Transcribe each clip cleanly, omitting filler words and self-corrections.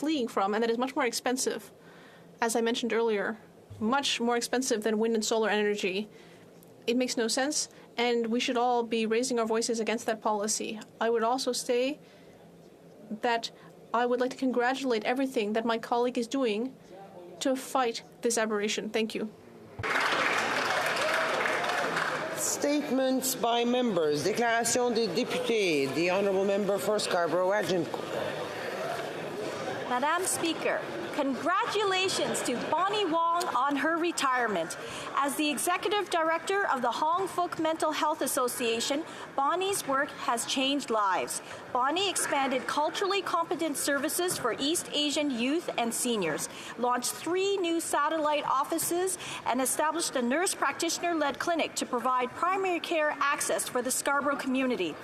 fleeing from and that is much more expensive, as I mentioned earlier, much more expensive than wind and solar energy. It makes no sense, and we should all be raising our voices against that policy. I would also say that I would like to congratulate everything that my colleague is doing to fight this aberration. Thank you. Statements by members. Déclaration des députés. The Honourable Member for Scarborough-Agincourt. Madam Speaker, congratulations to Bonnie Wong on her retirement. As the Executive Director of the HoC Mental Health Association, Bonnie's work has changed lives. Bonnie expanded culturally competent services for East Asian youth and seniors, launched 3 new satellite offices, and established a nurse practitioner-led clinic to provide primary care access for the Scarborough community.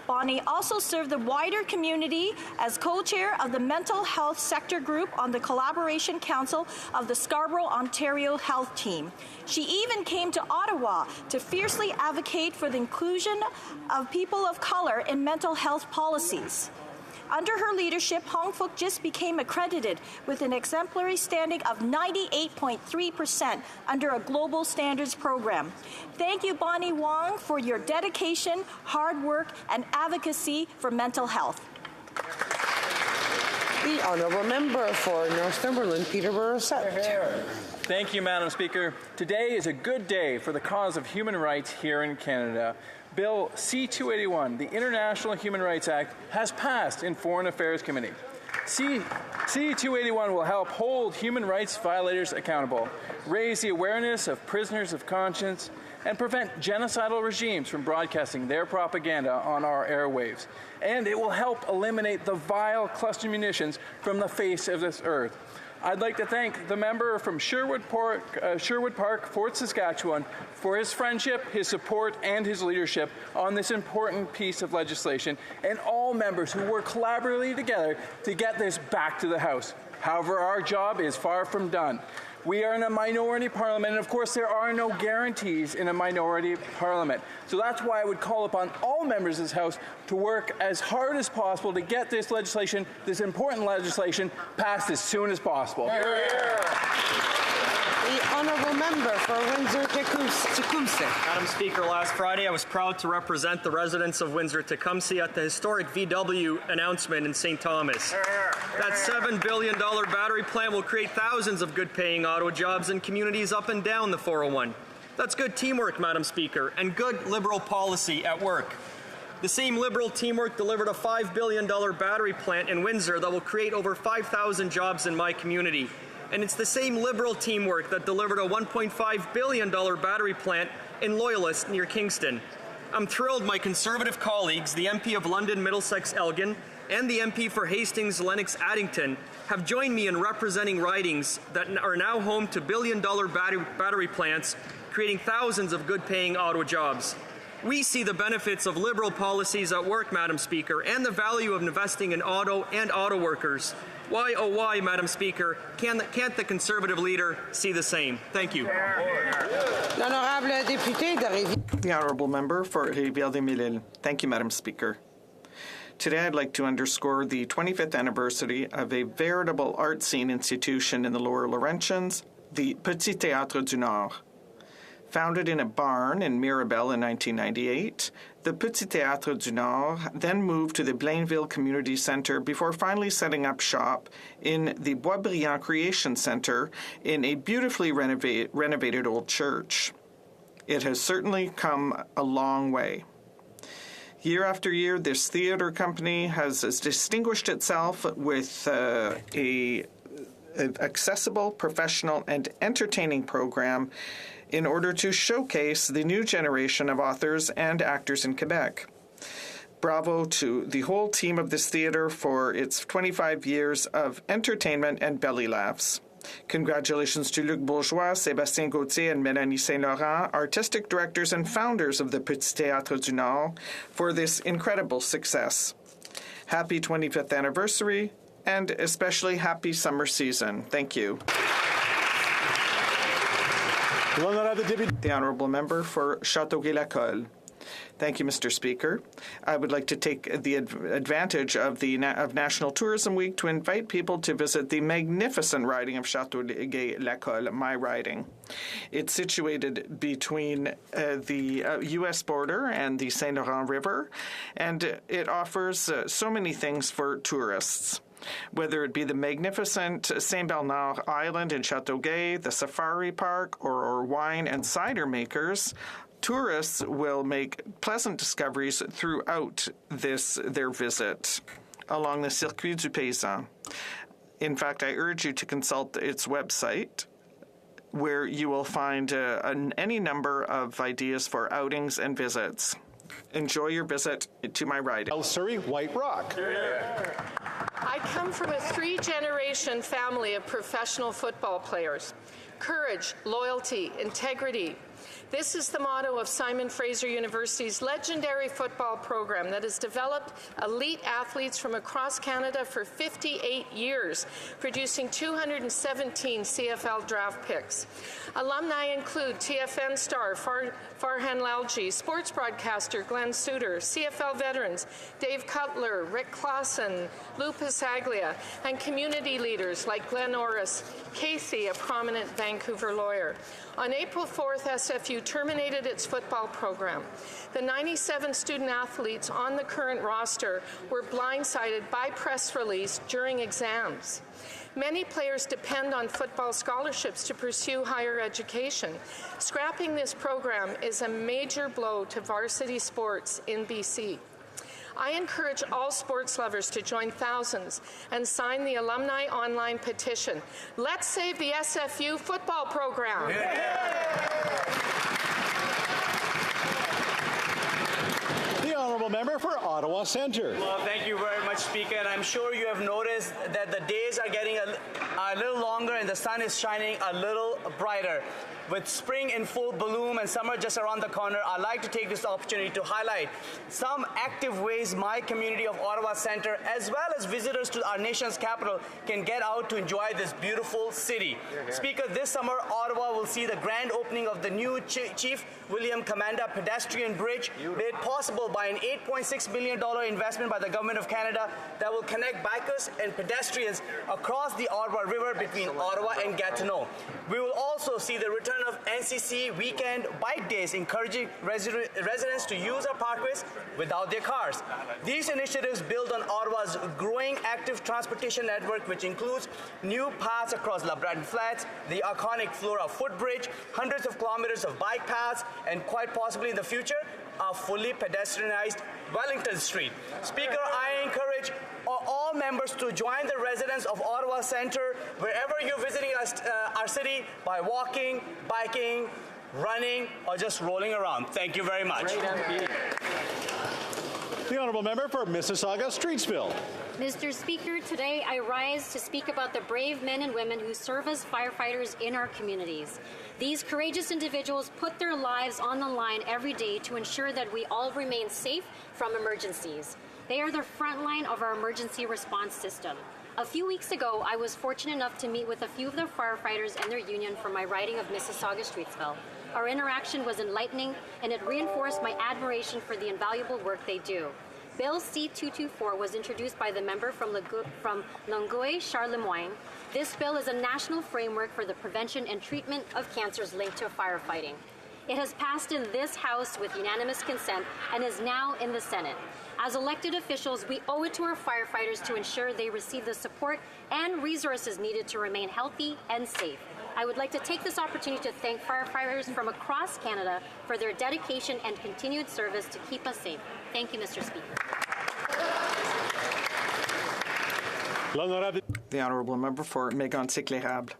Bonnie also served the wider community as co-chair of the Mental Health Sector Group on the Collaboration Council of the Scarborough, Ontario Health Team. She even came to Ottawa to fiercely advocate for the inclusion of people of color in mental health policies. Under her leadership, HoC just became accredited with an exemplary standing of 98.3% under a global standards program. Thank you, Bonnie Wong, for your dedication, hard work, and advocacy for mental health. The Honourable Member for Northumberland, Peterborough South. Thank you, Madam Speaker. Today is a good day for the cause of human rights here in Canada. Bill C-281, the International Human Rights Act, has passed in Foreign Affairs Committee. C-281 will help hold human rights violators accountable, raise the awareness of prisoners of conscience, and prevent genocidal regimes from broadcasting their propaganda on our airwaves. And it will help eliminate the vile cluster munitions from the face of this earth. I'd like to thank the member from Sherwood Park, Fort Saskatchewan, for his friendship, his support, and his leadership on this important piece of legislation, and all members who work collaboratively together to get this back to the House. However, our job is far from done. We are in a minority parliament, and of course there are no guarantees in a minority parliament. So that's why I would call upon all members of this House to work as hard as possible to get this legislation, this important legislation, passed as soon as possible. The Honourable Member for Windsor-Tecumseh. Madam Speaker, last Friday I was proud to represent the residents of Windsor-Tecumseh at the historic VW announcement in St. Thomas. That $7 billion battery plant will create thousands of good-paying auto jobs in communities up and down the 401. That's good teamwork, Madam Speaker, and good Liberal policy at work. The same Liberal teamwork delivered a $5 billion battery plant in Windsor that will create over 5,000 jobs in my community. And it's the same Liberal teamwork that delivered a $1.5 billion battery plant in Loyalist near Kingston. I'm thrilled my Conservative colleagues, the MP of London Middlesex Elgin and the MP for Hastings Lennox Addington, have joined me in representing ridings that are now home to billion-dollar battery plants, creating thousands of good-paying auto jobs. We see the benefits of Liberal policies at work, Madam Speaker, and the value of investing in auto and auto workers. Why, oh why, Madam Speaker, can't the Conservative leader see the same? Thank you. The Honourable Member for Rivière-des-Mille-Îles. Thank you, Madam Speaker. Today I'd like to underscore the 25th anniversary of a veritable art scene institution in the Lower Laurentians, the Petit Théâtre du Nord. Founded in a barn in Mirabel in 1998, the Petit Théâtre du Nord then moved to the Blainville Community Centre before finally setting up shop in the Boisbriand Creation Centre in a beautifully renovated old church. It has certainly come a long way. Year after year, this theatre company has distinguished itself with an accessible, professional, and entertaining program in order to showcase the new generation of authors and actors in Quebec. Bravo to the whole team of this theatre for its 25 years of entertainment and belly laughs. Congratulations to Luc Bourgeois, Sébastien Gauthier, and Mélanie Saint-Laurent, artistic directors and founders of the Petit Théâtre du Nord, for this incredible success. Happy 25th anniversary, and especially happy summer season. Thank you. The Honourable Member for Châteauguay-Lacolle. Thank you, Mr. Speaker. I would like to take the advantage of National Tourism Week to invite people to visit the magnificent riding of Châteauguay-Lacolle, my riding. It's situated between the U.S. border and the Saint Laurent River, and it offers so many things for tourists. Whether it be the magnificent Saint Bernard Island in Châteauguay, the Safari Park, or wine and cider makers, tourists will make pleasant discoveries throughout their visit along the Circuit du Paysan. In fact, I urge you to consult its website, where you will find any number of ideas for outings and visits. Enjoy your visit to my riding. El Surrey, White Rock. I come from a three-generation family of professional football players. Courage, loyalty, integrity. This is the motto of Simon Fraser University's legendary football program that has developed elite athletes from across Canada for 58 years, producing 217 CFL draft picks. Alumni include TFN star Farhan Lalji, sports broadcaster Glenn Suter, CFL veterans Dave Cutler, Rick Clausen, Lou Pasaglia, and community leaders like Glenn Orris, Casey, a prominent Vancouver lawyer. On April 4th, SFU terminated its football program. The 97 student athletes on the current roster were blindsided by press release during exams. Many players depend on football scholarships to pursue higher education. Scrapping this program is a major blow to varsity sports in BC. I encourage all sports lovers to join thousands and sign the Alumni Online petition. Let's save the SFU football program. The Honourable Member for Ottawa Centre. Well, thank you very much, Speaker. And I'm sure you have noticed that the days are getting a little longer and the sun is shining a little brighter. With spring in full bloom and summer just around the corner, I'd like to take this opportunity to highlight some active ways my community of Ottawa Centre, as well as visitors to our nation's capital, can get out to enjoy this beautiful city. Speaker, this summer, Ottawa will see the grand opening of the new Chief William Commanda pedestrian bridge, made possible by an $8.6 million investment by the Government of Canada that will connect bikers and pedestrians across the Ottawa River between Ottawa and Gatineau. We will also see the return of NCC weekend bike days, encouraging residents to use our parkways without their cars. These initiatives build on Ottawa's growing active transportation network, which includes new paths across LeBreton Flats, the iconic Flora footbridge, hundreds of kilometers of bike paths, and quite possibly in the future, a fully pedestrianized Wellington Street. Speaker, I encourage all members to join the residents of Ottawa Centre wherever you're visiting our city by walking, biking, running, or just rolling around. Thank you very much. The Honourable Member for Mississauga-Streetsville. Mr. Speaker, today I rise to speak about the brave men and women who serve as firefighters in our communities. These courageous individuals put their lives on the line every day to ensure that we all remain safe from emergencies. They are the front line of our emergency response system. A few weeks ago, I was fortunate enough to meet with a few of the firefighters and their union from my riding of Mississauga-Streetsville. Our interaction was enlightening, and it reinforced my admiration for the invaluable work they do. Bill C-224 was introduced by the member from Longueuil, Charlemagne. This bill is a national framework for the prevention and treatment of cancers linked to firefighting. It has passed in this House with unanimous consent and is now in the Senate. As elected officials, we owe it to our firefighters to ensure they receive the support and resources needed to remain healthy and safe. I would like to take this opportunity to thank firefighters from across Canada for their dedication and continued service to keep us safe. Thank you, Mr. Speaker. The Honourable Member for Mégantic-l'Érable.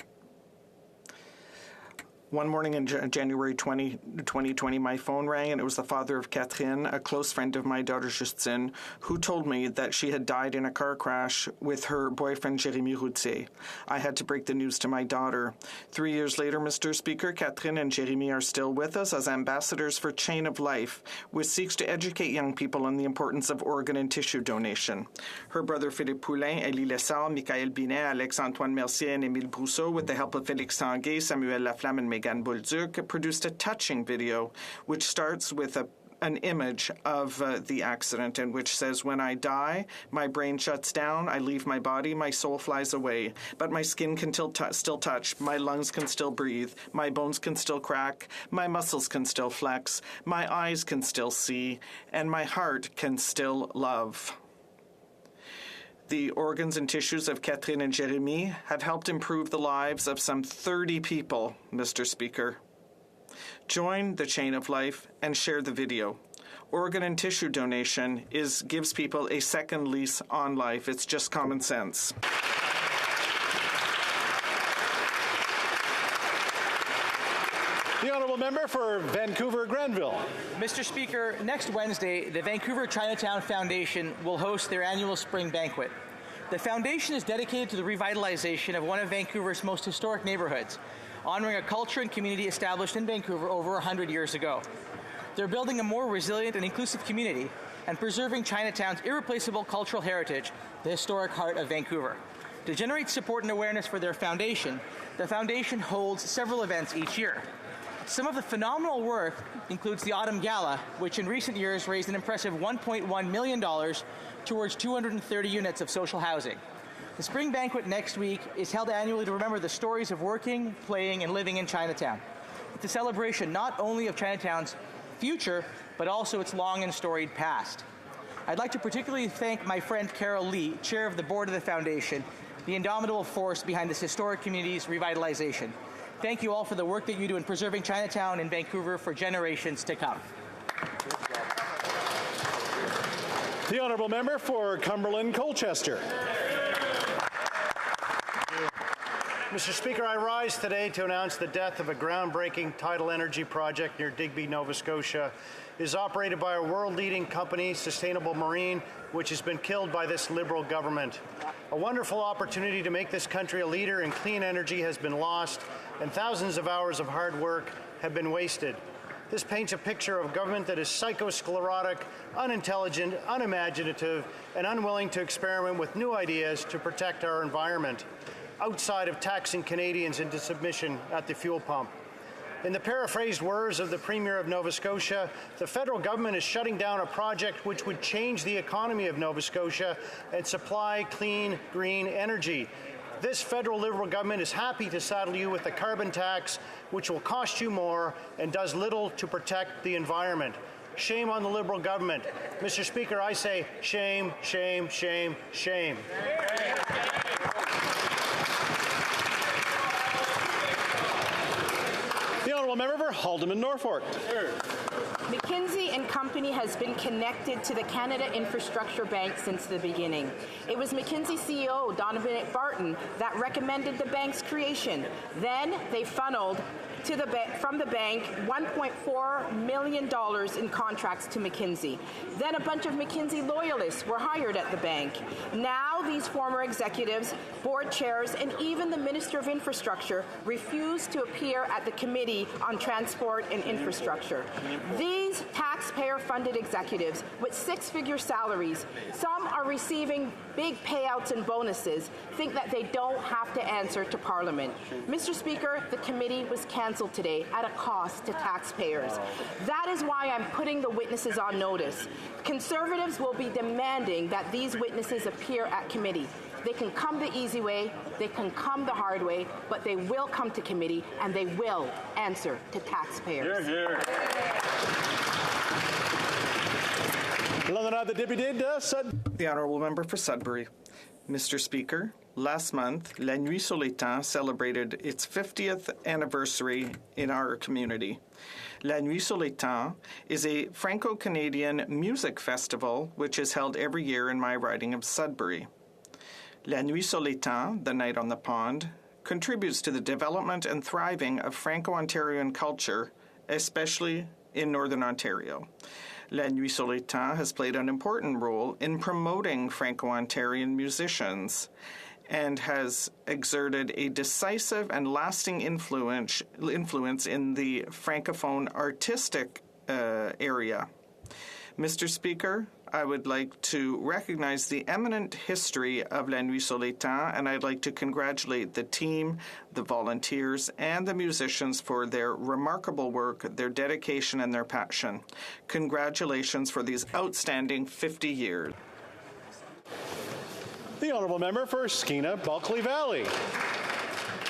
One morning in January 2020, my phone rang, and it was the father of Catherine, a close friend of my daughter Justine, who told me that she had died in a car crash with her boyfriend Jérémy Routier. I had to break the news to my daughter. 3 years later, Mr. Speaker, Catherine and Jérémy are still with us as ambassadors for Chain of Life, which seeks to educate young people on the importance of organ and tissue donation. Her brother Philippe Poulain, Elie Lessard, Michael Binet, Alex-Antoine Mercier, and Émile Brousseau, with the help of Félix Tanguay, Samuel Laflamme, and Megan Bolduc, produced a touching video which starts with an image of the accident, in which says, "When I die, my brain shuts down, I leave my body, my soul flies away, but my skin can still touch, my lungs can still breathe, my bones can still crack, my muscles can still flex, my eyes can still see, and my heart can still love." The organs and tissues of Catherine and Jeremy have helped improve the lives of some 30 people, Mr. Speaker. Join the chain of life and share the video. Organ and tissue donation gives people a second lease on life. It's just common sense. The Honourable Member for Vancouver-Granville. Mr. Speaker, next Wednesday, the Vancouver Chinatown Foundation will host their annual spring banquet. The foundation is dedicated to the revitalization of one of Vancouver's most historic neighborhoods, honoring a culture and community established in Vancouver over 100 years ago. They're building a more resilient and inclusive community and preserving Chinatown's irreplaceable cultural heritage, the historic heart of Vancouver. To generate support and awareness for their foundation, the foundation holds several events each year. Some of the phenomenal work includes the Autumn Gala, which in recent years raised an impressive $1.1 million towards 230 units of social housing. The spring banquet next week is held annually to remember the stories of working, playing, and living in Chinatown. It's a celebration not only of Chinatown's future, but also its long and storied past. I'd like to particularly thank my friend Carol Lee, chair of the board of the foundation, the indomitable force behind this historic community's revitalization. Thank you all for the work that you do in preserving Chinatown in Vancouver for generations to come. The Honourable Member for Cumberland-Colchester. Mr. Speaker, I rise today to announce the death of a groundbreaking tidal energy project near Digby, Nova Scotia. It is operated by a world-leading company, Sustainable Marine, which has been killed by this Liberal government. A wonderful opportunity to make this country a leader in clean energy has been lost, and thousands of hours of hard work have been wasted. This paints a picture of a government that is psychosclerotic, unintelligent, unimaginative, and unwilling to experiment with new ideas to protect our environment, outside of taxing Canadians into submission at the fuel pump. In the paraphrased words of the Premier of Nova Scotia, the federal government is shutting down a project which would change the economy of Nova Scotia and supply clean, green energy. This federal Liberal government is happy to saddle you with a carbon tax which will cost you more and does little to protect the environment. Shame on the Liberal government. Mr. Speaker, I say shame, shame, shame, shame. The Honourable Member for Haldeman Norfolk. McKinsey & Company has been connected to the Canada Infrastructure Bank since the beginning. It was McKinsey CEO Donovan Barton that recommended the bank's creation. Then they funneled from the bank $1.4 million in contracts to McKinsey. Then a bunch of McKinsey loyalists were hired at the bank. Now these former executives, board chairs, and even the Minister of Infrastructure refuse to appear at the Committee on Transport and Infrastructure. These taxpayer-funded executives with six-figure salaries, some are receiving big payouts and bonuses, think that they don't have to answer to Parliament. Mr. Speaker, the committee was cancelled today at a cost to taxpayers. That is why I'm putting the witnesses on notice. Conservatives will be demanding that these witnesses appear at committee. They can come the easy way, they can come the hard way, but they will come to committee and they will answer to taxpayers. Hear, hear. The Honourable Member for Sudbury. Mr. Speaker, last month, La Nuit sur l'Étang celebrated its 50th anniversary in our community. La Nuit sur l'Étang is a Franco-Canadian music festival which is held every year in my riding of Sudbury. La Nuit sur l'Étang, the Night on the Pond, contributes to the development and thriving of Franco-Ontarian culture, especially in Northern Ontario. La Nuit sur l'Étang has played an important role in promoting Franco-Ontarian musicians and has exerted a decisive and lasting influence in the Francophone artistic area. Mr. Speaker, I would like to recognize the eminent history of La Nuit sur l'Étang, and I'd like to congratulate the team, the volunteers, and the musicians for their remarkable work, their dedication, and their passion. Congratulations for these outstanding 50 years. The Honourable Member for Skeena Bulkley Valley.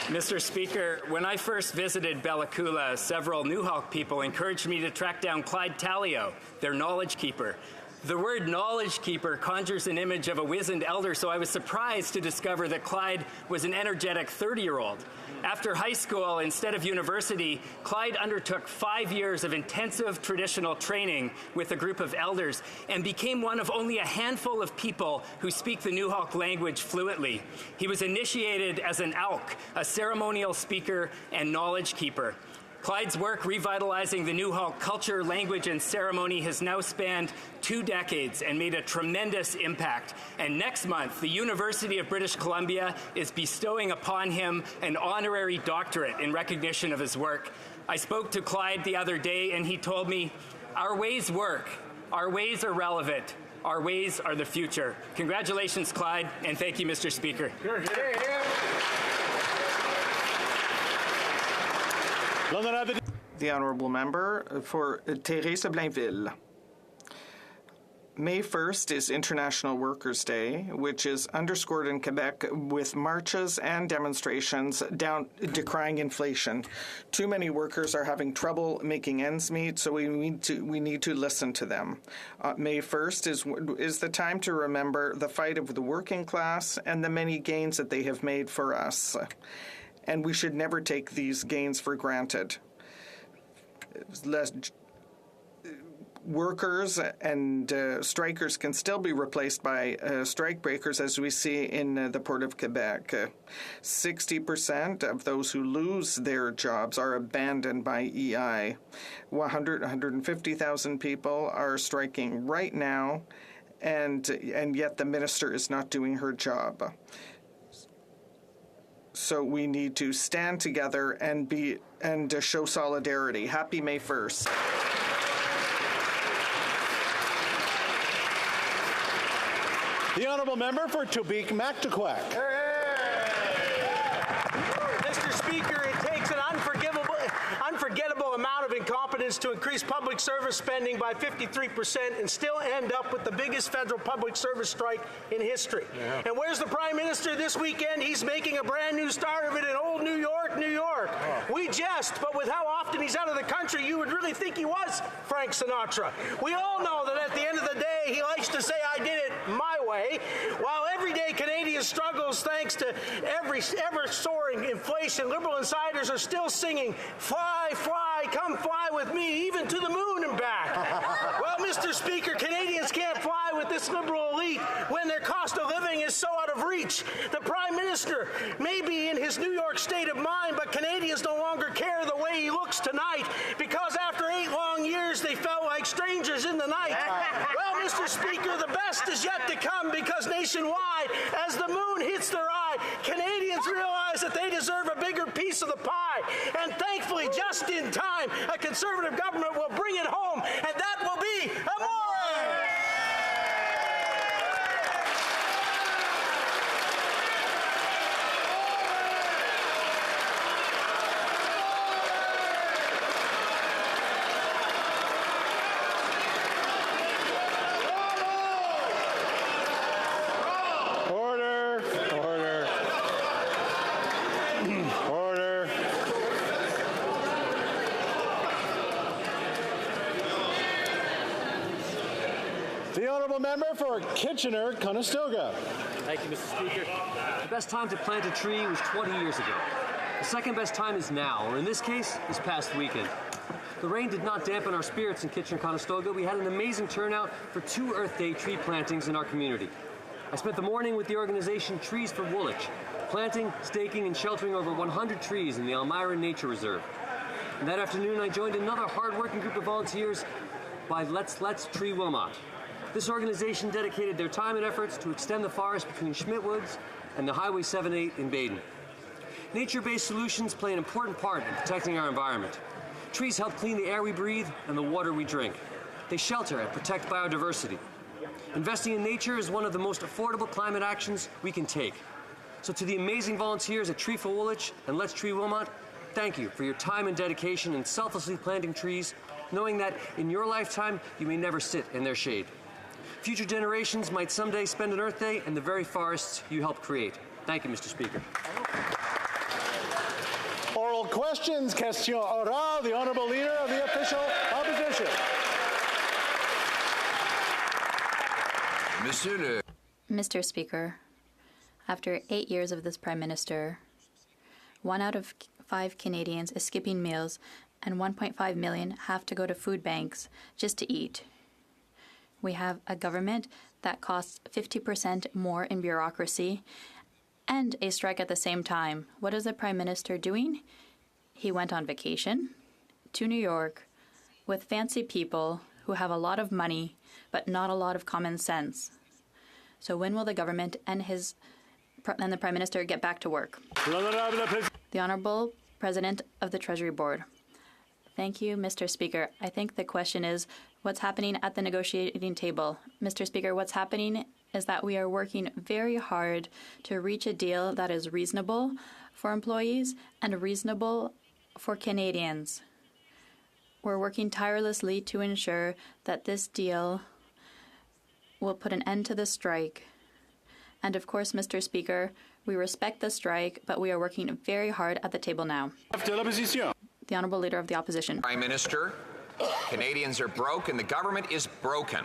Mr. Speaker, when I first visited Bella Coola, several New HoC people encouraged me to track down Clyde Tallio, their knowledge keeper. The word knowledge keeper conjures an image of a wizened elder, so I was surprised to discover that Clyde was an energetic 30-year-old. After high school, instead of university, Clyde undertook 5 years of intensive traditional training with a group of elders and became one of only a handful of people who speak the New HoC language fluently. He was initiated as an AUK, a ceremonial speaker and knowledge keeper. Clyde's work revitalizing the New HoC culture, language, and ceremony has now spanned 2 decades and made a tremendous impact. And next month, the University of British Columbia is bestowing upon him an honorary doctorate in recognition of his work. I spoke to Clyde the other day, and he told me, "Our ways work. Our ways are relevant. Our ways are the future." Congratulations, Clyde, and thank you, Mr. Speaker. The Honourable Member for Therese-Blainville. May 1st is International Workers' Day, which is underscored in Quebec with marches and demonstrations decrying inflation. Too many workers are having trouble making ends meet, so we need to listen to them. May 1st is the time to remember the fight of the working class and the many gains that they have made for us. And we should never take these gains for granted. Workers and strikers can still be replaced by strike breakers, as we see in the Port of Quebec. 60% of those who lose their jobs are abandoned by EI. 150,000 people are striking right now, and yet the minister is not doing her job. So we need to stand together and show solidarity. Happy May 1st. The Honourable Member for Tobique-Mactaquac. Mr. Speaker, it takes an unforgettable amount of incompetence to increase public service spending by 53% and still end up with the biggest federal public service strike in history. Yeah. And where's the Prime Minister this weekend? He's making a brand new start of it in old New York, New York. Oh. We jest, but with how often he's out of the country, you would really think he was Frank Sinatra. We all know that at the end of the day, he likes to say, "I did it my way," while everyday Canadian struggles thanks to ever-soaring inflation. Liberal insiders are still singing, "Fly, fly, come fly with me, even to the moon and back." Well, Mr. Speaker, Canadians can't fly with this liberal elite when their cost of living is so out of reach. The Prime Minister may be in his New York state of mind, but Canadians no longer care the way he looks tonight because after 8 long years, they felt like strangers in the night. Well, Mr. Speaker, the best is yet to come because nationwide, as the moon hits their eye, Canadians realize that they deserve a bigger piece of the pie. And thankfully, just in time, a Conservative government will bring it home, and that will be amore! Member for Kitchener-Conestoga. Thank you, Mr. Speaker. The best time to plant a tree was 20 years ago. The second best time is now, or in this case, this past weekend. The rain did not dampen our spirits in Kitchener-Conestoga. We had an amazing turnout for 2 Earth Day tree plantings in our community. I spent the morning with the organization Trees for Woolwich, planting, staking, and sheltering over 100 trees in the Elmira Nature Reserve. And that afternoon, I joined another hard-working group of volunteers by Let's Tree Wilmot. This organization dedicated their time and efforts to extend the forest between Schmidt Woods and the Highway 78 in Baden. Nature-based solutions play an important part in protecting our environment. Trees help clean the air we breathe and the water we drink. They shelter and protect biodiversity. Investing in nature is one of the most affordable climate actions we can take. So to the amazing volunteers at Tree for Woolwich and Let's Tree Wilmot, thank you for your time and dedication in selflessly planting trees, knowing that in your lifetime you may never sit in their shade. Future generations might someday spend an Earth Day in the very forests you helped create. Thank you, Mr. Speaker. Oral questions. Question orale. The Honourable Leader of the Official Opposition. Mr. Speaker, after 8 years of this Prime Minister, 1 out of 5 Canadians is skipping meals and 1.5 million have to go to food banks just to eat. We have a government that costs 50% more in bureaucracy and a strike at the same time. What is the Prime Minister doing? He went on vacation to New York with fancy people who have a lot of money but not a lot of common sense. So when will the government and the Prime Minister get back to work? The Honourable President of the Treasury Board. Thank you, Mr. Speaker. I think the question is, what's happening at the negotiating table? Mr. Speaker, what's happening is that we are working very hard to reach a deal that is reasonable for employees and reasonable for Canadians. We're working tirelessly to ensure that this deal will put an end to the strike. And of course, Mr. Speaker, we respect the strike, but we are working very hard at the table now. The Honourable Leader of the Opposition. Prime Minister, Canadians are broke and the government is broken.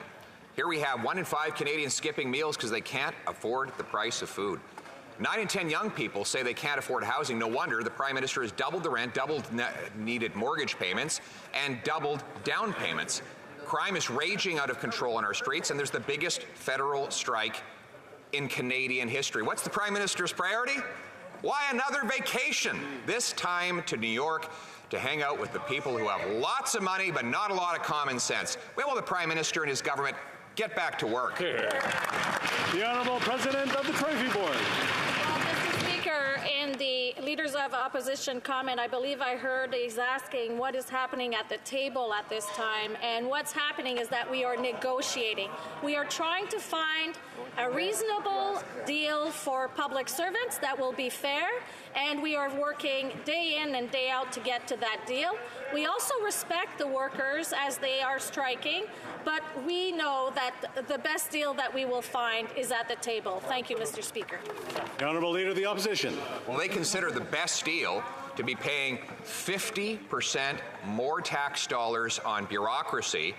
Here we have 1 in 5 Canadians skipping meals because they can't afford the price of food. 9 in 10 young people say they can't afford housing. No wonder the Prime Minister has doubled the rent, doubled needed mortgage payments, and doubled down payments. Crime is raging out of control on our streets, and there's the biggest federal strike in Canadian history. What's the Prime Minister's priority? Why another vacation? This time to New York to hang out with the people who have lots of money but not a lot of common sense. When will the Prime Minister and his government get back to work? The Honourable President of the Treasury Board. Mr. Speaker, in the Leaders of Opposition comment, I believe I heard he's asking what is happening at the table at this time, and what's happening is that we are negotiating. We are trying to find a reasonable deal for public servants that will be fair, and we are working day in and day out to get to that deal. We also respect the workers as they are striking, but we know that the best deal that we will find is at the table. Thank you, Mr. Speaker. The Honourable Leader of the Opposition. Well, they consider the best deal to be paying 50% more tax dollars on bureaucracy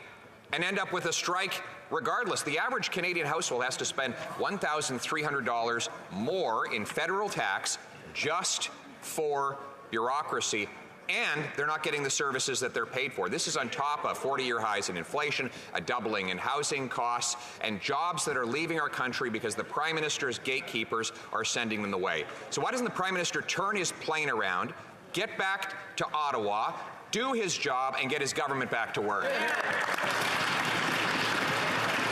and end up with a strike regardless. The average Canadian household has to spend $1,300 more in federal tax just for bureaucracy, and they're not getting the services that they're paid for. This is on top of 40-year highs in inflation, a doubling in housing costs, and jobs that are leaving our country because the Prime Minister's gatekeepers are sending them away. So why doesn't the Prime Minister turn his plane around, get back to Ottawa, do his job, and get his government back to work?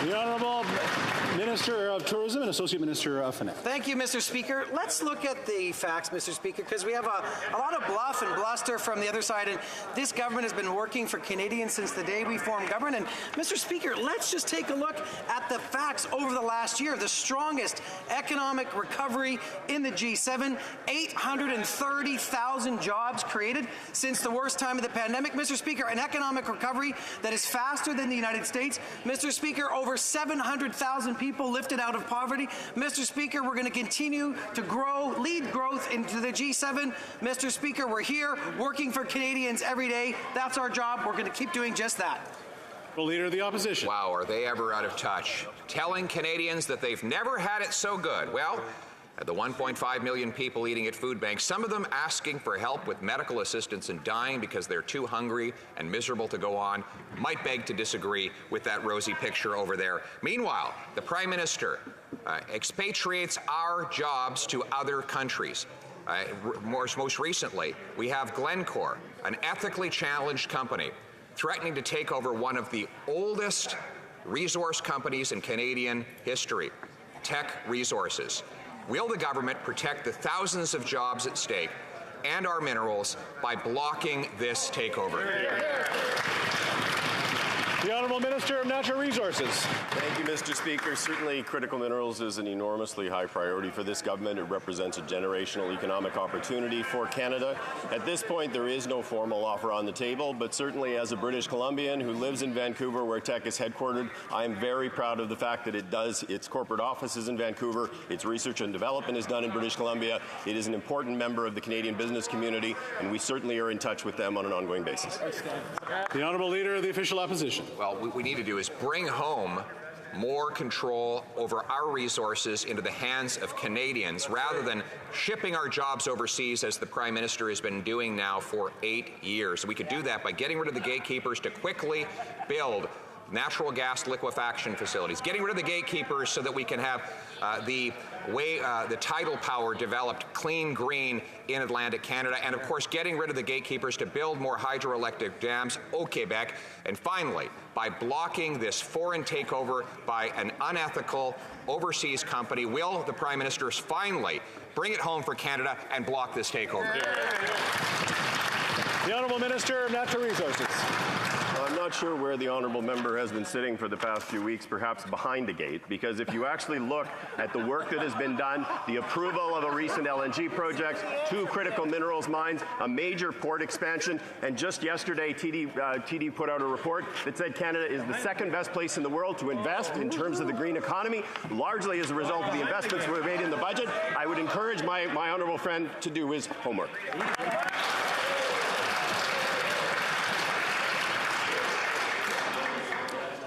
The Honourable Minister of Tourism and Associate Minister of Finance. Thank you, Mr. Speaker. Let's look at the facts, Mr. Speaker, because we have a lot of bluff and bluster from the other side, and this government has been working for Canadians since the day we formed government. And, Mr. Speaker, let's just take a look at the facts over the last year. The strongest economic recovery in the G7, 830,000 jobs created since the worst time of the pandemic. Mr. Speaker, an economic recovery that is faster than the United States. Mr. Speaker, over 700,000 people lifted out of poverty. Mr. Speaker, we're going to continue to lead growth into the G7. Mr. Speaker, we're here working for Canadians every day. That's our job. We're going to keep doing just that. The Leader of the Opposition. Wow, are they ever out of touch? Telling Canadians that they've never had it so good. Well, the 1.5 million people eating at food banks, some of them asking for help with medical assistance and dying because they're too hungry and miserable to go on, might beg to disagree with that rosy picture over there. Meanwhile, the Prime Minister expatriates our jobs to other countries. Most recently, we have Glencore, an ethically challenged company, threatening to take over one of the oldest resource companies in Canadian history, Teck Resources. Will the government protect the thousands of jobs at stake and our minerals by blocking this takeover? The Honourable Minister of Natural Resources. Thank you, Mr. Speaker. Certainly, critical minerals is an enormously high priority for this government. It represents a generational economic opportunity for Canada. At this point, there is no formal offer on the table, but certainly as a British Columbian who lives in Vancouver, where Teck is headquartered, I am very proud of the fact that it does its corporate offices in Vancouver, its research and development is done in British Columbia. It is an important member of the Canadian business community, and we certainly are in touch with them on an ongoing basis. The Honourable Leader of the Official Opposition. Well, what we need to do is bring home more control over our resources into the hands of Canadians rather than shipping our jobs overseas as the Prime Minister has been doing now for 8 years. We could do that by getting rid of the gatekeepers to quickly build natural gas liquefaction facilities, getting rid of the gatekeepers so that we can have the tidal power developed clean, green in Atlantic Canada, and of course getting rid of the gatekeepers to build more hydroelectric dams au Quebec, and finally, by blocking this foreign takeover by an unethical overseas company, will the Prime Minister finally bring it home for Canada and block this takeover? The Honourable Minister of Natural Resources. I'm not sure where the honourable member has been sitting for the past few weeks, perhaps behind a gate, because if you actually look at the work that has been done, the approval of a recent LNG project, 2 critical minerals mines, a major port expansion, and just yesterday TD put out a report that said Canada is the second best place in the world to invest in terms of the green economy, largely as a result of the investments we've made in the budget. I would encourage my honourable friend to do his homework.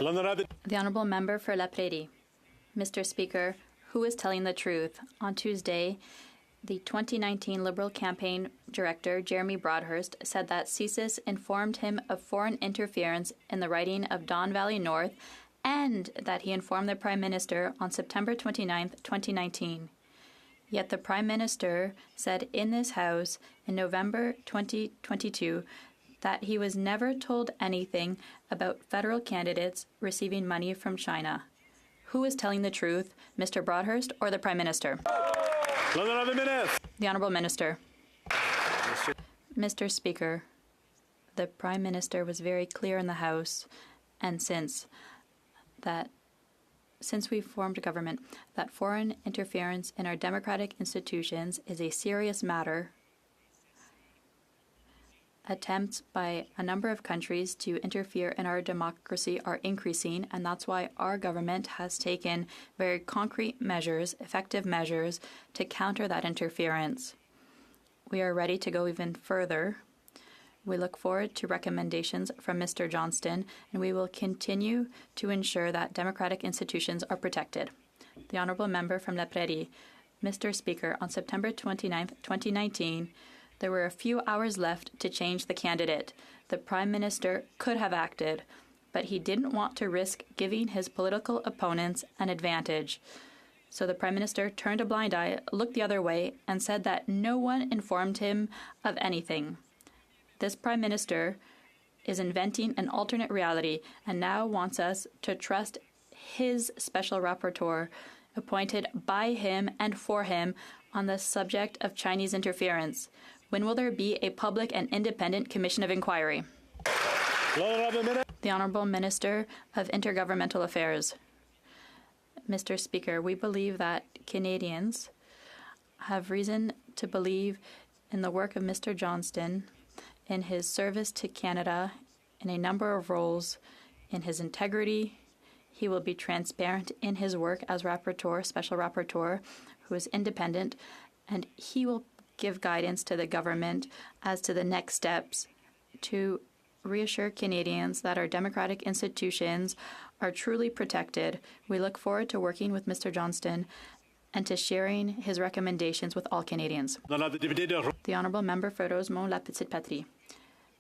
The Honourable Member for La Prairie. Mr. Speaker, who is telling the truth? On Tuesday, the 2019 Liberal campaign director, Jeremy Broadhurst, said that CSIS informed him of foreign interference in the riding of Don Valley North and that he informed the Prime Minister on September 29, 2019. Yet the Prime Minister said in this House in November 2022 that he was never told anything about federal candidates receiving money from China. Who is telling the truth, Mr. Broadhurst or the Prime Minister? The Honourable Minister. Mr. Speaker, the Prime Minister was very clear in the House, and since we formed a government, that foreign interference in our democratic institutions is a serious matter. Attempts by a number of countries to interfere in our democracy are increasing, and that's why our government has taken very concrete measures, effective measures, to counter that interference. We are ready to go even further. We look forward to recommendations from Mr. Johnston, and we will continue to ensure that democratic institutions are protected. The Honourable Member from La Prairie. Mr. Speaker, on September 29, 2019, there were a few hours left to change the candidate. The Prime Minister could have acted, but he didn't want to risk giving his political opponents an advantage. So the Prime Minister turned a blind eye, looked the other way, and said that no one informed him of anything. This Prime Minister is inventing an alternate reality and now wants us to trust his special rapporteur, appointed by him and for him, on the subject of Chinese interference. When will there be a public and independent commission of inquiry? The Honourable Minister of Intergovernmental Affairs. Mr. Speaker, we believe that Canadians have reason to believe in the work of Mr. Johnston, in his service to Canada in a number of roles, in his integrity. He will be transparent in his work as rapporteur, special rapporteur, who is independent, and he will give guidance to the government as to the next steps to reassure Canadians that our democratic institutions are truly protected. We look forward to working with Mr. Johnston and to sharing his recommendations with all Canadians. The Honourable Member for Rosemont-La Petite Patrie.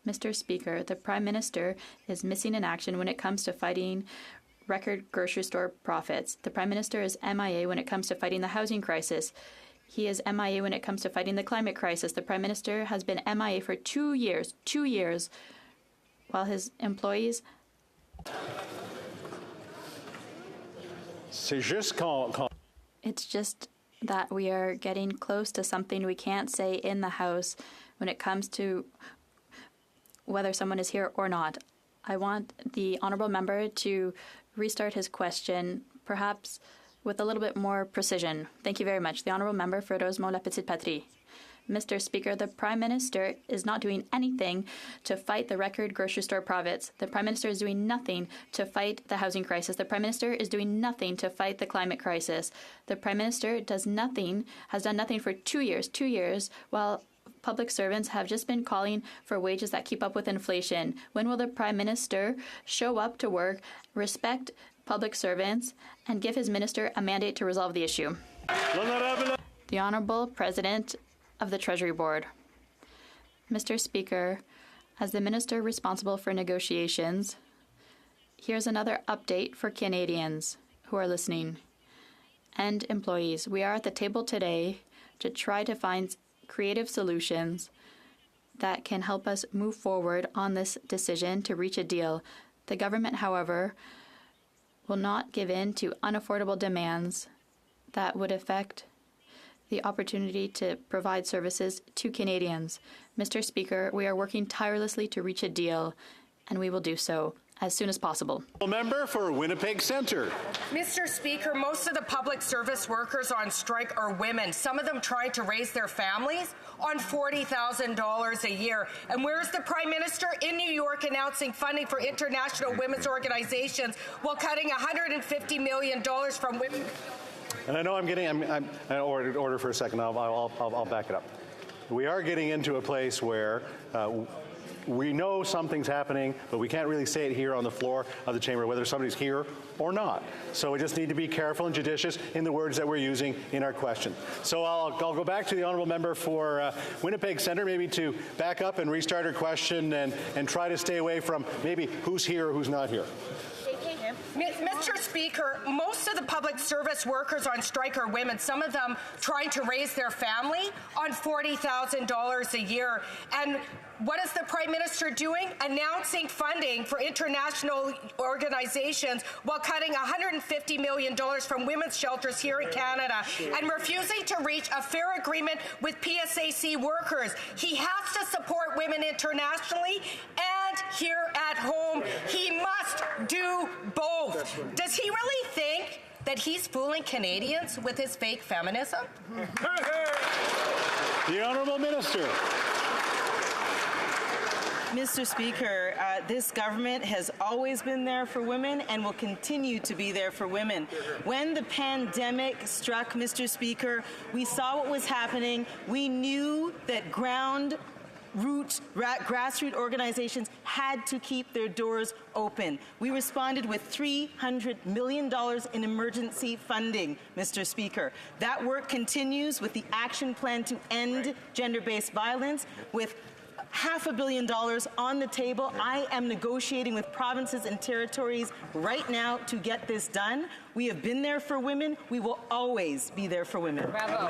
Mr. Speaker, the Prime Minister is missing in action when it comes to fighting record grocery store profits. The Prime Minister is MIA when it comes to fighting the housing crisis. He is MIA when it comes to fighting the climate crisis. The Prime Minister has been MIA for 2 years, while his employees... It's just that we are getting close to something we can't say in the House when it comes to whether someone is here or not. I want the honourable member to restart his question, perhaps with a little bit more precision. Thank you very much. The honourable member for Rosemont-La-Petite-Patrie. Mr. Speaker, the Prime Minister is not doing anything to fight the record grocery store profits. The Prime Minister is doing nothing to fight the housing crisis. The Prime Minister is doing nothing to fight the climate crisis. The Prime Minister has done nothing for 2 years, while public servants have just been calling for wages that keep up with inflation. When will the Prime Minister show up to work, respect public servants, and give his minister a mandate to resolve the issue? The Honourable President of the Treasury Board. Mr. Speaker, as the minister responsible for negotiations, here's another update for Canadians who are listening and employees. We are at the table today to try to find creative solutions that can help us move forward on this decision to reach a deal. The government, however, will not give in to unaffordable demands that would affect the opportunity to provide services to Canadians. Mr. Speaker, we are working tirelessly to reach a deal, and we will do so as soon as possible. Member for Winnipeg Centre. Mr. Speaker, most of the public service workers on strike are women, some of them trying to raise their families on $40,000 a year. And where's the Prime Minister? In New York, announcing funding for international women's organizations while cutting $150 million from women. And I know I'm order for a second. I'll back it up. We are getting into a place where we know something's happening, but we can't really say it here on the floor of the chamber, whether somebody's here or not. So we just need to be careful and judicious in the words that we're using in our question. So I'll go back to the honourable member for Winnipeg Centre, maybe to back up and restart her question and try to stay away from maybe who's here or who's not here. Mr. Speaker, most of the public service workers on strike are women, some of them trying to raise their family on $40,000 a year. And what is the Prime Minister doing? Announcing funding for international organizations while cutting $150 million from women's shelters here in Canada and refusing to reach a fair agreement with PSAC workers. He has to support women internationally and here at home. He must do both. Does he really think that he's fooling Canadians with his fake feminism? The Honourable Minister. Mr. Speaker, this government has always been there for women and will continue to be there for women. When the pandemic struck, Mr. Speaker, we saw what was happening. We knew that grassroots organizations had to keep their doors open. We responded with $300 million in emergency funding, Mr. Speaker. That work continues with the action plan to end gender-based violence, with $500 million on the table. I am negotiating with provinces and territories right now to get this done. We have been there for women. We will always be there for women. Bravo.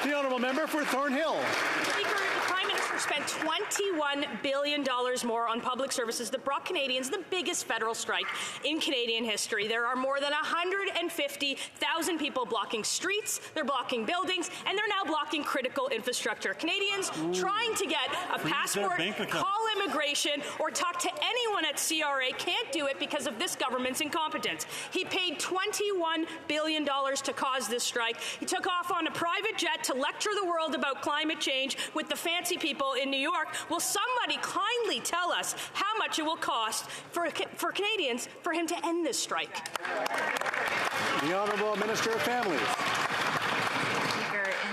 The honourable member for Thornhill. Speaker, the Prime Minister spent $21 billion more on public services that brought Canadians the biggest federal strike in Canadian history. There are more than 150,000 people blocking streets, they're blocking buildings, and they're now blocking critical infrastructure. Canadians trying to get a passport, call immigration, or talk to anyone at CRA can't do it because of this government's incompetence. He paid $21 billion to cause this strike. He took off on a private jet to lecture the world about climate change with the fancy people in New York. Will somebody kindly tell us how much it will cost for Canadians for him to end this strike? The Honourable Minister of Families.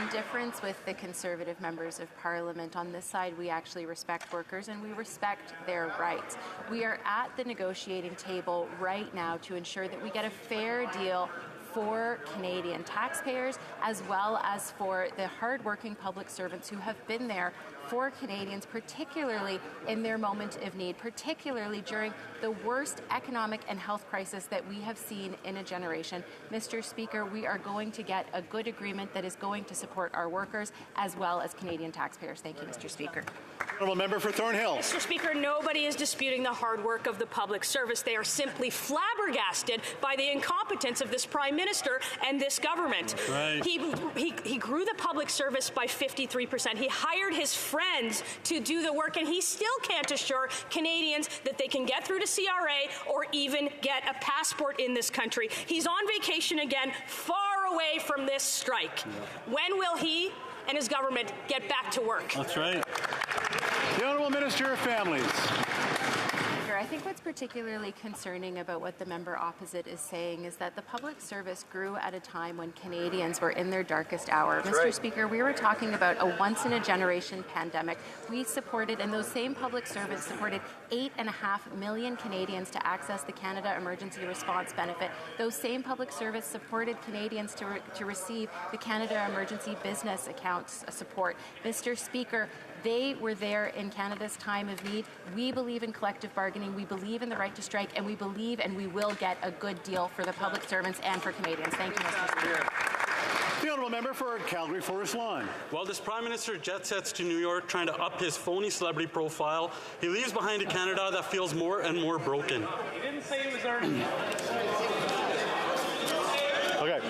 In difference with the Conservative members of Parliament, on this side we actually respect workers and we respect their rights. We are at the negotiating table right now to ensure that we get a fair deal for Canadian taxpayers as well as for the hard-working public servants who have been there for Canadians, particularly in their moment of need, particularly during the worst economic and health crisis that we have seen in a generation. Mr. Speaker, we are going to get a good agreement that is going to support our workers as well as Canadian taxpayers. Thank you, Mr. Speaker. Honourable member for Thornhill. Mr. Speaker, nobody is disputing the hard work of the public service. They are simply flabbergasted by the incompetence of this Prime Minister and this government. Right. He grew the public service by 53%. He hired his friends to do the work, and he still can't assure Canadians that they can get through to CRA or even get a passport in this country. He's on vacation again, far away from this strike. When will he and his government get back to work? That's right. The Honourable Minister of Families. I think what's particularly concerning about what the member opposite is saying is that the public service grew at a time when Canadians were in their darkest hour. That's Mr. right. Speaker, we were talking about a once-in-a-generation pandemic. We supported, and those same public servants supported 8.5 million Canadians to access the Canada Emergency Response Benefit. Those same public servants supported Canadians to receive the Canada Emergency Business Accounts support. Mr. Speaker, they were there in Canada's time of need. We believe in collective bargaining. We believe in the right to strike, and we believe and we will get a good deal for the public servants and for Canadians. Thank you, Mr. Speaker. The Honourable Member for Calgary Forest Lawn. While this Prime Minister jet sets to New York trying to up his phony celebrity profile, he leaves behind a Canada that feels more and more broken. He didn't say it was earned. Okay.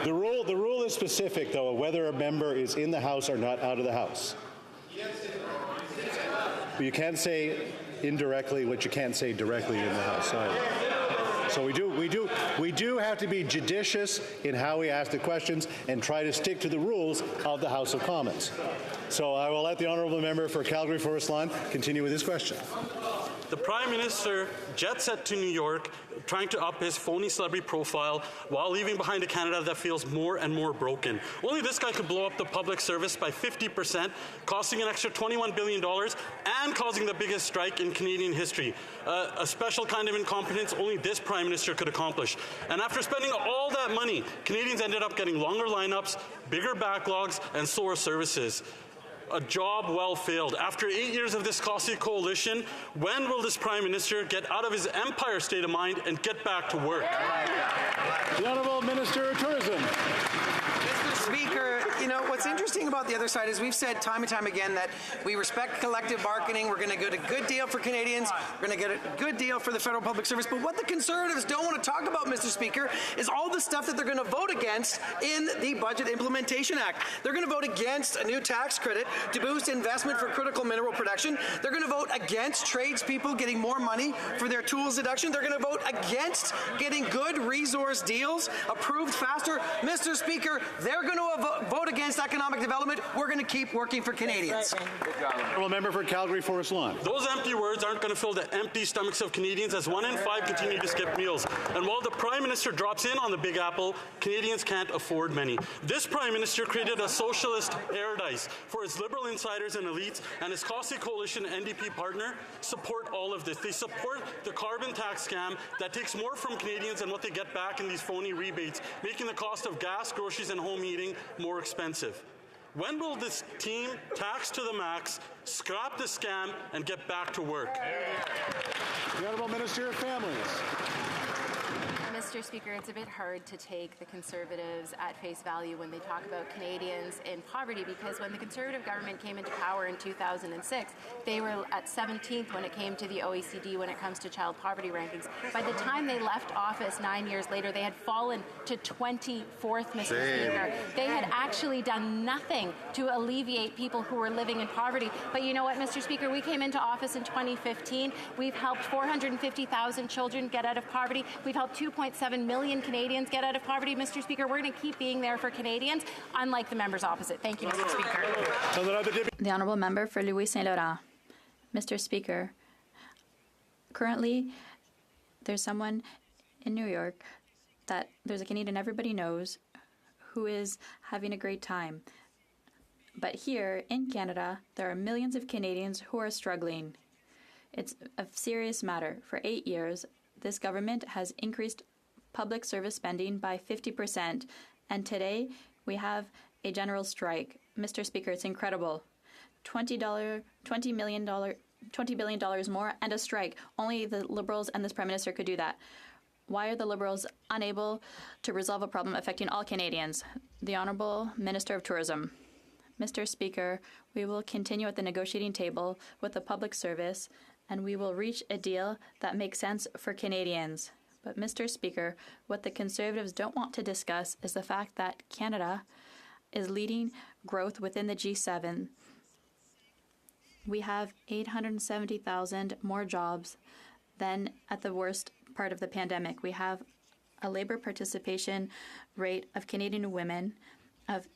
The rule is specific, though, of whether a member is in the House or not out of the House. But you can't say indirectly what you can't say directly in the House. So we do have to be judicious in how we ask the questions and try to stick to the rules of the House of Commons. So I will let the Honourable Member for Calgary Forest Lawn continue with his question. The Prime Minister jet set to New York trying to up his phony celebrity profile while leaving behind a Canada that feels more and more broken. Only this guy could blow up the public service by 50%, costing an extra $21 billion and causing the biggest strike in Canadian history. A special kind of incompetence only this Prime Minister could accomplish. And after spending all that money, Canadians ended up getting longer lineups, bigger backlogs, and slower services. A job well filled. After 8 years of this costly coalition, when will this Prime Minister get out of his empire state of mind and get back to work? The Honourable Minister of Tourism. Mr. Speaker, you know, what's interesting about the other side is we've said time and time again that we respect collective bargaining. We're going to get a good deal for Canadians. We're going to get a good deal for the federal public service. But what the Conservatives don't want to talk about, Mr. Speaker, is all the stuff that they're going to vote against in the Budget Implementation Act. They're going to vote against a new tax credit to boost investment for critical mineral production. They're going to vote against tradespeople getting more money for their tools deduction. They're going to vote against getting good resource deals approved faster. Mr. Speaker, they're going to vote against economic development. We're going to keep working for Canadians. Honourable Member for Calgary Forest Lawn. Those empty words aren't going to fill the empty stomachs of Canadians as 1 in 5 continue to skip meals. And while the Prime Minister drops in on the Big Apple, Canadians can't afford many. This Prime Minister created a socialist paradise for his liberal insiders and elites, and his costly coalition NDP partner support all of this. They support the carbon tax scam that takes more from Canadians than what they get back in these phony rebates, making the cost of gas, groceries, and home heating more expensive. When will this team tax to the max, scrap the scam, and get back to work? The Honourable Minister of Families. Mr. Speaker, it's a bit hard to take the Conservatives at face value when they talk about Canadians in poverty, because when the Conservative government came into power in 2006, they were at 17th when it came to the OECD when it comes to child poverty rankings. By the time they left office 9 years later, they had fallen to 24th, Mr. Speaker. They had actually done nothing to alleviate people who were living in poverty. But you know what, Mr. Speaker? We came into office in 2015. We've helped 450,000 children get out of poverty. We've helped 2.7 million Canadians get out of poverty. Mr. Speaker, we're going to keep being there for Canadians, unlike the members opposite. Thank you, Mr. Speaker. The Honourable Member for Louis Saint Laurent. Mr. Speaker, currently there's someone in New York that there's a Canadian everybody knows who is having a great time. But here in Canada, there are millions of Canadians who are struggling. It's a serious matter. For 8 years, this government has increased public service spending by 50%, and today we have a general strike. Mr. Speaker, it's incredible. $20 billion more and a strike. Only the Liberals and this Prime Minister could do that. Why are the Liberals unable to resolve a problem affecting all Canadians? The Honourable Minister of Tourism. Mr. Speaker, we will continue at the negotiating table with the public service, and we will reach a deal that makes sense for Canadians. But, Mr. Speaker, what the Conservatives don't want to discuss is the fact that Canada is leading growth within the G7. We have 870,000 more jobs than at the worst part of the pandemic. We have a labour participation rate of Canadian women of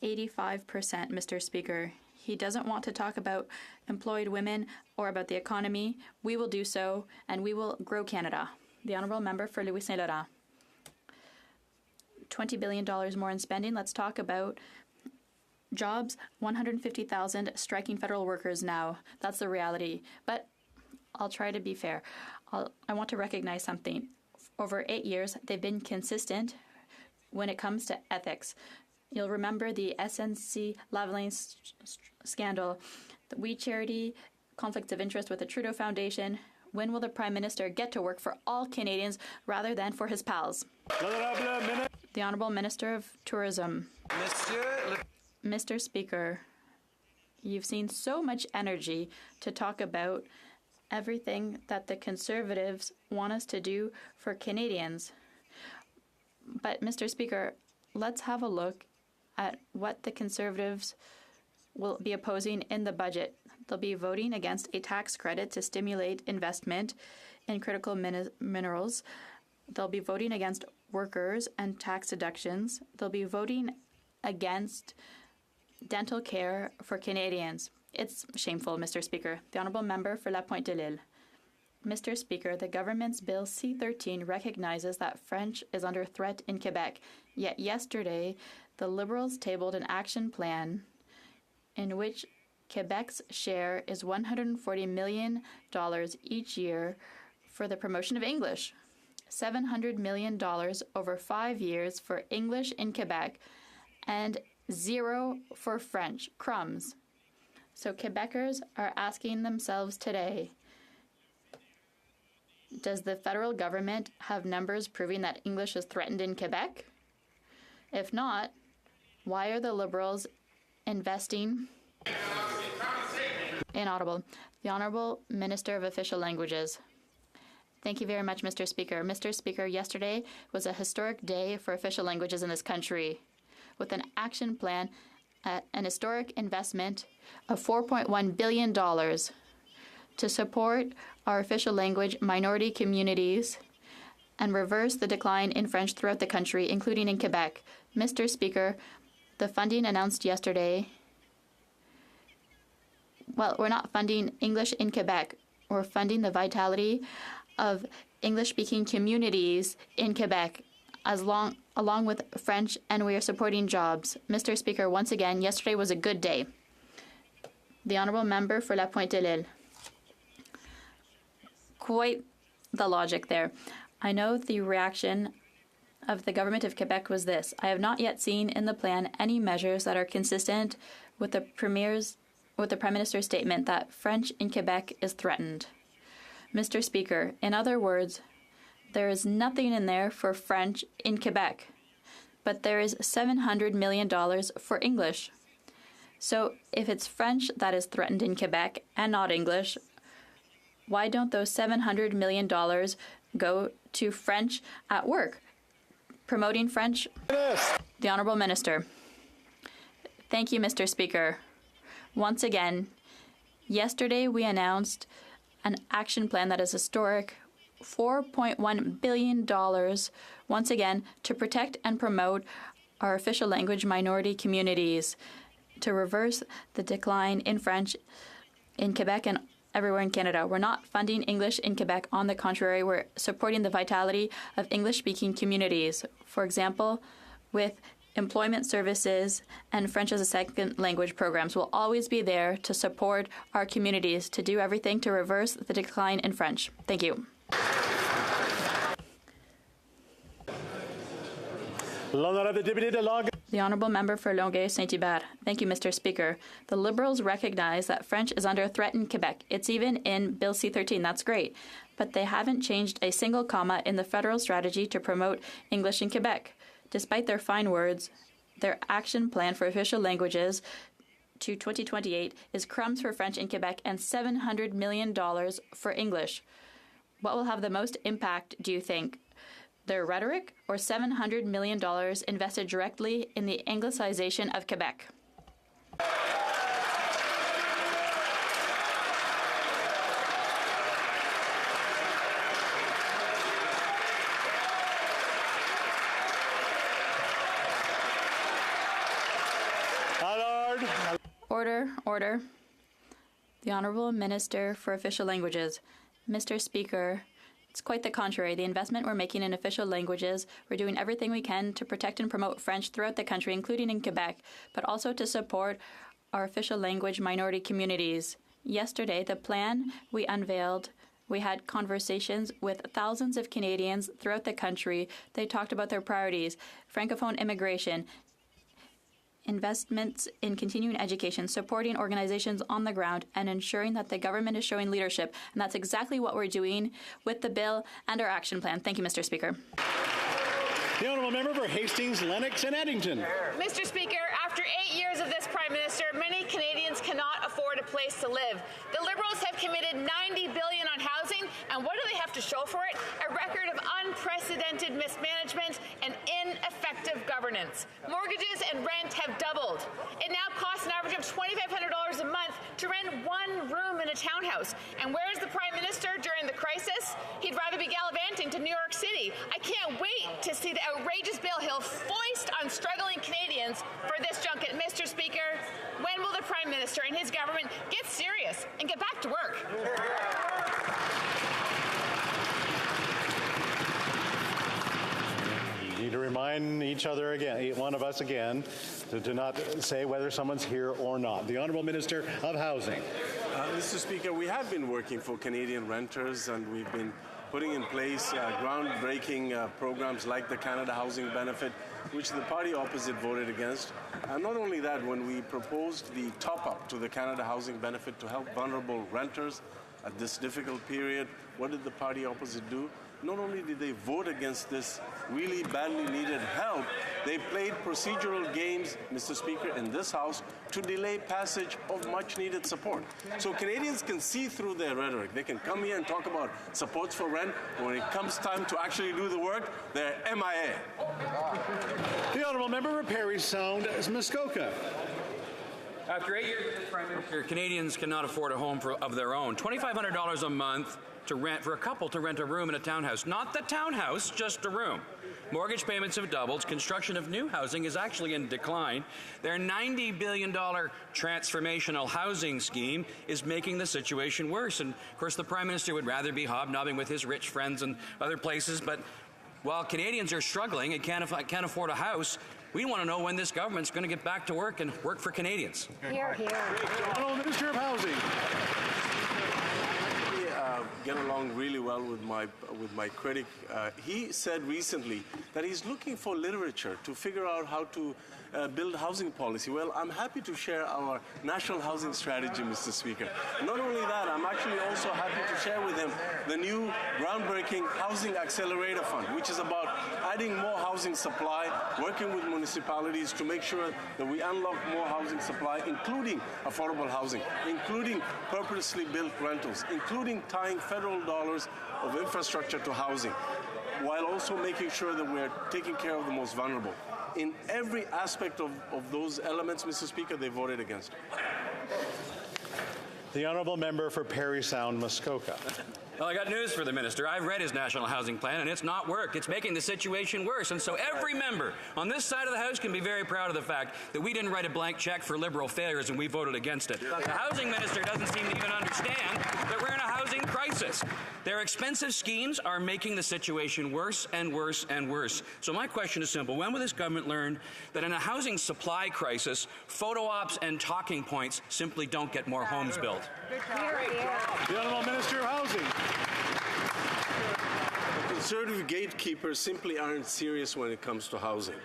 85%, Mr. Speaker. He doesn't want to talk about employed women or about the economy. We will do so, and we will grow Canada. The Honourable Member for Louis Saint Laurent. $20 billion more in spending. Let's talk about jobs. 150,000 striking federal workers now. That's the reality. But I'll try to be fair. I want to recognize something. Over 8 years, they've been consistent when it comes to ethics. You'll remember the SNC Lavalin scandal, the We Charity, conflicts of interest with the Trudeau Foundation. When will the Prime Minister get to work for all Canadians rather than for his pals? The Honourable Minister of Tourism. Mr. Speaker, you've seen so much energy to talk about everything that the Conservatives want us to do for Canadians. But, Mr. Speaker, let's have a look at what the Conservatives will be opposing in the budget. They'll be voting against a tax credit to stimulate investment in critical minerals. They'll be voting against workers and tax deductions. They'll be voting against dental care for Canadians. It's shameful, Mr. Speaker. The Honourable Member for La Pointe-de-l'Île. Mr. Speaker, the government's Bill C-13 recognizes that French is under threat in Quebec. Yet yesterday, the Liberals tabled an action plan in which Quebec's share is $140 million each year for the promotion of English. $700 million over 5 years for English in Quebec and zero for French. Crumbs. So Quebecers are asking themselves today, does the federal government have numbers proving that English is threatened in Quebec? If not, why are the Liberals investing? Inaudible. The Honourable Minister of Official Languages. Thank you very much, Mr. Speaker. Mr. Speaker, yesterday was a historic day for official languages in this country, with an action plan, an historic investment of $4.1 billion to support our official language minority communities and reverse the decline in French throughout the country, including in Quebec. Mr. Speaker, the funding announced yesterday, well, we're not funding English in Quebec. We're funding the vitality of English-speaking communities in Quebec, along with French, and we are supporting jobs. Mr. Speaker, once again, yesterday was a good day. The Honourable Member for La Pointe-de-l'Île. Quite the logic there. I know the reaction of the government of Quebec was this. I have not yet seen in the plan any measures that are consistent with the Prime Minister's statement that French in Quebec is threatened. Mr. Speaker, in other words, there is nothing in there for French in Quebec, but there is $700 million for English. So if it's French that is threatened in Quebec and not English, why don't those $700 million go to French at work, promoting French? Yes. The Honourable Minister. Thank you, Mr. Speaker. Once again, yesterday we announced an action plan that is historic, $4.1 billion, once again, to protect and promote our official language minority communities, to reverse the decline in French in Quebec and everywhere in Canada. We're not funding English in Quebec. On the contrary, we're supporting the vitality of English-speaking communities. For example, with employment services and French as a second language programs will always be there to support our communities, to do everything to reverse the decline in French. Thank you. The Honourable Member for Longueuil-Saint-Hubert. Thank you, Mr. Speaker. The Liberals recognize that French is under threat in Quebec. It's even in Bill C-13. That's great. but they haven't changed a single comma in the federal strategy to promote English in Quebec. Despite their fine words, their action plan for official languages to 2028 is crumbs for French in Quebec and $700 million for English. What will have the most impact, do you think? Their rhetoric or $700 million invested directly in the Anglicization of Quebec? Order. The Honourable Minister for Official Languages. Mr. Speaker, it's quite the contrary. The investment we're making in official languages, we're doing everything we can to protect and promote French throughout the country, including in Quebec, but also to support our official language minority communities. Yesterday, the plan we unveiled, we had conversations with thousands of Canadians throughout the country. They talked about their priorities: Francophone immigration, investments in continuing education, supporting organizations on the ground, and ensuring that the government is showing leadership. And that's exactly what we're doing with the bill and our action plan. Thank you, Mr. Speaker. The Honourable Member for Hastings, Lennox and Addington. Mr. Speaker, after 8 years of this Prime Minister, many Canadians cannot afford a place to live. The Liberals have committed $90 billion on housing, and what do they have to show for it? A record of unprecedented mismanagement and ineffective governance. Mortgages and rent have doubled. It now costs an average of $2,500 a month to rent one room in a townhouse. And where is the Prime Minister during the crisis? He'd rather be gallivanting to New York City. I can't wait to see the outrageous bill he'll foist on struggling Canadians for this junket. Mr. Speaker, when will the Prime Minister and his government get serious and get back to work? You need to remind each other again, one of us again, to not say whether someone's here or not. The Honourable Minister of Housing. Mr. Speaker, we have been working for Canadian renters, and we've been putting in place groundbreaking programs like the Canada Housing Benefit, which the party opposite voted against. And not only that, when we proposed the top-up to the Canada Housing Benefit to help vulnerable renters at this difficult period, what did the party opposite do? Not only did they vote against this really badly needed help, they played procedural games, Mr. Speaker, in this House to delay passage of much needed support. So Canadians can see through their rhetoric. They can come here and talk about supports for rent, but when it comes time to actually do the work, they're MIA. The Honourable Member for Parry Sound, Muskoka. After 8 years as Prime Minister, Canadians cannot afford a home of their own. $2,500 a month to rent for a couple to rent a room in a townhouse. Not the townhouse, just a room. Mortgage payments have doubled. Construction of new housing is actually in decline. Their $90 billion transformational housing scheme is making the situation worse. And, of course, the Prime Minister would rather be hobnobbing with his rich friends and other places. But while Canadians are struggling and can't afford a house, we want to know when this government's going to get back to work and work for Canadians. Here, here. Honourable Minister of Housing. Get along really well with my critic. He said recently that he's looking for literature to figure out how to build housing policy. Well, I'm happy to share our national housing strategy, Mr. Speaker. Not only that, I'm actually also happy to share with him the new groundbreaking Housing Accelerator Fund, which is about adding more housing supply, working with municipalities to make sure that we unlock more housing supply, including affordable housing, including purposely built rentals, including tying federal dollars of infrastructure to housing, while also making sure that we're taking care of the most vulnerable. In every aspect of those elements, Mr. Speaker, they voted against. The Honourable Member for Parry Sound, Muskoka. Well, I got news for the minister. I've read his national housing plan, and it's not worked. It's making the situation worse. And so every member on this side of the House can be very proud of the fact that we didn't write a blank check for Liberal failures and we voted against it. The housing minister doesn't seem to even understand that we're in a housing crisis. Their expensive schemes are making the situation worse and worse and worse. So my question is simple. When will this government learn that in a housing supply crisis, photo ops and talking points simply don't get more homes built? The Honourable Minister of Housing. The Conservative gatekeepers simply aren't serious when it comes to housing.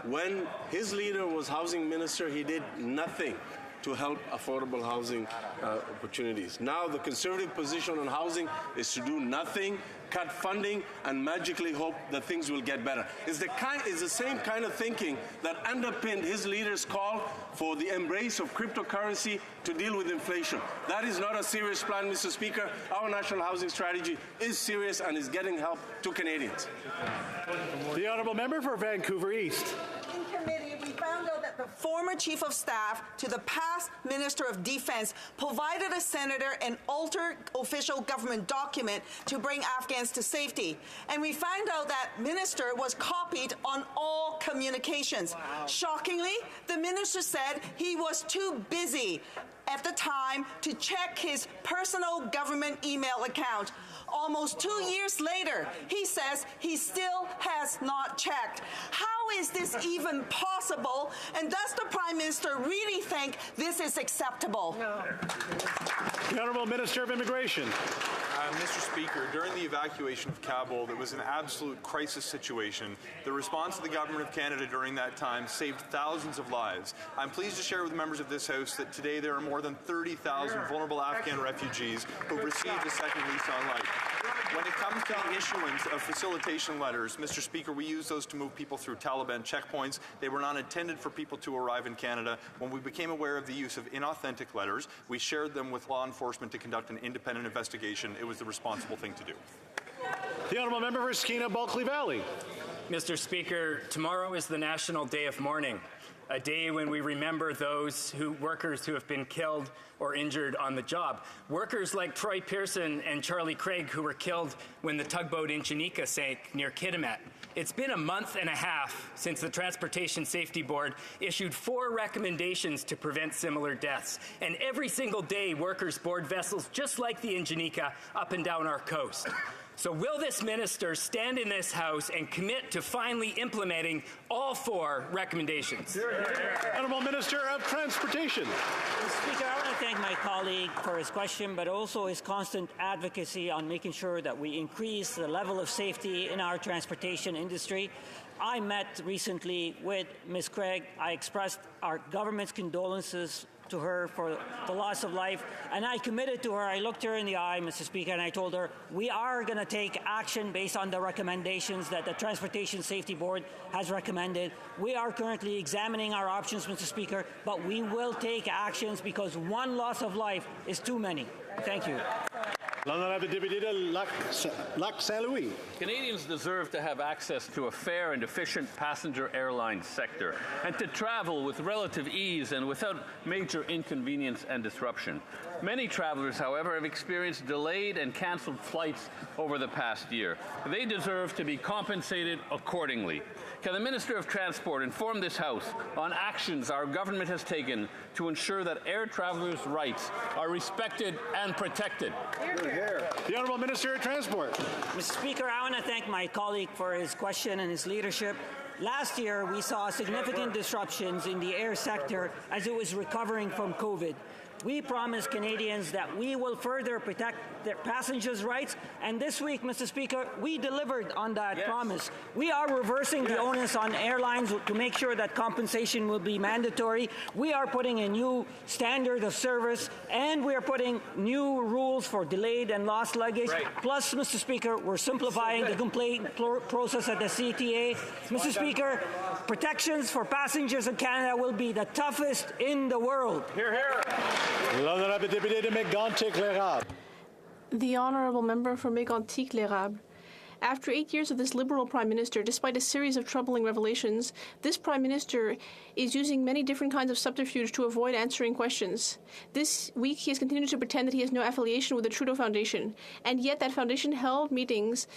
When his leader was housing minister, he did nothing to help affordable housing opportunities. Now the Conservative position on housing is to do nothing, cut funding, and magically hope that things will get better. It's the same kind of thinking that underpinned his leader's call for the embrace of cryptocurrency to deal with inflation. That is not a serious plan, Mr. Speaker. Our national housing strategy is serious and is getting help to Canadians. The honourable member for Vancouver East. In committee, we found out that the former chief of staff to the past Minister of Defense provided a senator an altered official government document to bring Afghans to safety. And we found out that minister was copied on all communications. Wow. Shockingly, the minister said he was too busy at the time to check his personal government email account. Almost 2 years later, he says he still has not checked. How is this even possible? And does the Prime Minister really think this is acceptable? No. The Honourable Minister of Immigration. Mr. Speaker, during the evacuation of Kabul, there was an absolute crisis situation. The response of the Government of Canada during that time saved thousands of lives. I'm pleased to share with members of this House that today there are more than 30,000 vulnerable Afghan refugees who have received a second lease on life. When it comes to the issuance of facilitation letters, Mr. Speaker, we use those to move people through Taliban checkpoints. They were not intended for people to arrive in Canada. When we became aware of the use of inauthentic letters, we shared them with law enforcement to conduct an independent investigation. It was the responsible thing to do. The honourable member for Skeena-Bulkley Valley. Mr. Speaker, tomorrow is the National Day of Mourning, a day when we remember those workers who have been killed or injured on the job. Workers like Troy Pearson and Charlie Craig, who were killed when the tugboat in Janika sank near Kitimat. It's been a month and a half since the Transportation Safety Board issued 4 recommendations to prevent similar deaths. And every single day, workers board vessels just like the in Janika up and down our coast. So will this minister stand in this House and commit to finally implementing all 4 recommendations? Honourable Minister of Transportation. Mr. Speaker, I want to thank my colleague for his question, but also his constant advocacy on making sure that we increase the level of safety in our transportation industry. I met recently with Ms. Craig. I expressed our government's condolences to her for the loss of life, and I committed to her. I looked her in the eye, Mr. Speaker, and I told her we are going to take action based on the recommendations that the Transportation Safety Board has recommended. We are currently examining our options, Mr. Speaker, but we will take actions because one loss of life is too many. Thank you. L'honorable député de Lac Saint-Louis. Canadians deserve to have access to a fair and efficient passenger airline sector and to travel with relative ease and without major inconvenience and disruption. Many travelers, however, have experienced delayed and canceled flights over the past year. They deserve to be compensated accordingly. Can the Minister of Transport inform this House on actions our government has taken to ensure that air travelers' rights are respected and protected? The Honourable Minister of Transport. Mr. Speaker, I want to thank my colleague for his question and his leadership. Last year, we saw significant disruptions in the air sector as it was recovering from COVID. We promised Canadians that we will further protect their passengers' rights, and this week, Mr. Speaker, we delivered on that promise. We are reversing the onus on airlines to make sure that compensation will be mandatory. We are putting a new standard of service, and we are putting new rules for delayed and lost luggage. Plus, Mr. Speaker, we're simplifying the complaint process at the CTA. Mr. Speaker, protections for passengers in Canada will be the toughest in the world. Hear, hear. L'honorable député de Mégantic-L'Érable. The honourable member for Mégantic-L'Érable. After 8 years of this Liberal Prime Minister, despite a series of troubling revelations, this Prime Minister is using many different kinds of subterfuge to avoid answering questions. This week, he has continued to pretend that he has no affiliation with the Trudeau Foundation, and yet that foundation held meetings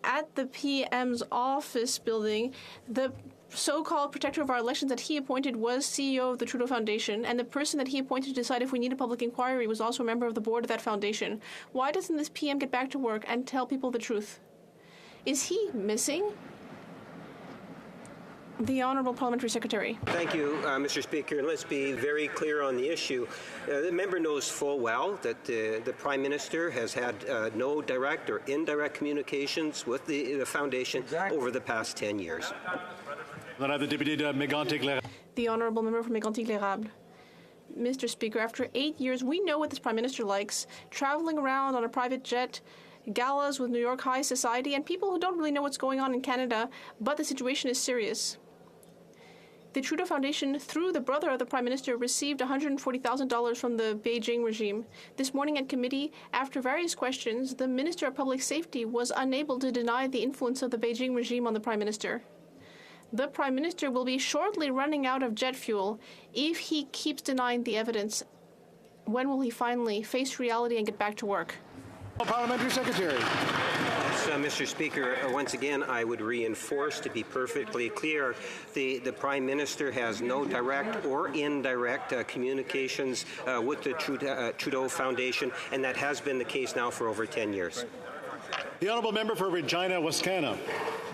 at the PM's office building. The so-called protector of our elections that he appointed was CEO of the Trudeau Foundation, and the person that he appointed to decide if we need a public inquiry was also a member of the board of that foundation. Why doesn't this PM get back to work and tell people the truth? Is he missing? The Honourable Parliamentary Secretary. Thank you, Mr. Speaker. Let's be very clear on the issue. The member knows full well that the Prime Minister has had no direct or indirect communications with the Foundation over the past 10 years. The Honourable Member for Mégantic-L'Érable. Mr. Speaker, after 8 years, we know what this Prime Minister likes, traveling around on a private jet, galas with New York high society, and people who don't really know what's going on in Canada, but the situation is serious. The Trudeau Foundation, through the brother of the Prime Minister, received $140,000 from the Beijing regime. This morning at committee, after various questions, the Minister of Public Safety was unable to deny the influence of the Beijing regime on the Prime Minister. The Prime Minister will be shortly running out of jet fuel if he keeps denying the evidence. When will he finally face reality and get back to work? Parliamentary Secretary. Mr. Speaker, once again, I would reinforce, to be perfectly clear, the Prime Minister has no direct or indirect communications with the Trudeau Foundation, and that has been the case now for over 10 years. The Honourable Member for Regina, Wascana.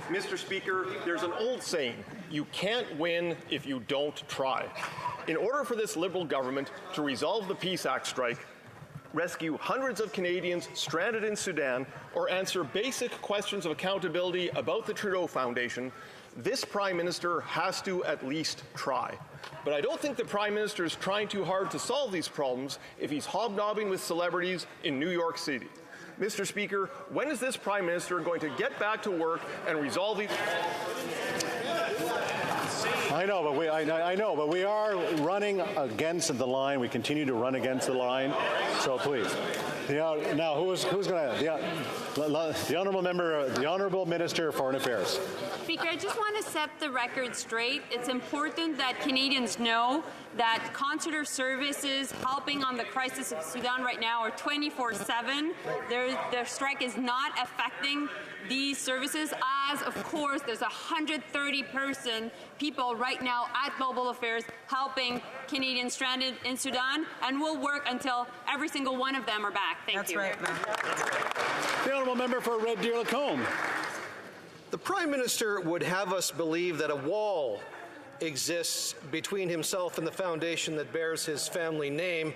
Mr. Speaker, there's an old saying, you can't win if you don't try. In order for this Liberal government to resolve the Peace Act strike, rescue hundreds of Canadians stranded in Sudan, or answer basic questions of accountability about the Trudeau Foundation, this Prime Minister has to at least try. But I don't think the Prime Minister is trying too hard to solve these problems if he's hobnobbing with celebrities in New York City. Mr. Speaker, when is this Prime Minister going to get back to work and resolve these? I know, but we are running against the line. We continue to run against the line. So please, now who's going to? The honourable member, the honourable Minister of Foreign Affairs. Speaker, I just want to set the record straight. It's important that Canadians know that consular services helping on the crisis of Sudan right now are 24/7. Their strike is not affecting these services, as of course there's 130 people right now at Global Affairs helping Canadians stranded in Sudan, and we'll work until every single one of them are back. Thank you. That's right. The honourable member for Red Deer Lacombe. The Prime Minister would have us believe that a wall exists between himself and the foundation that bears his family name,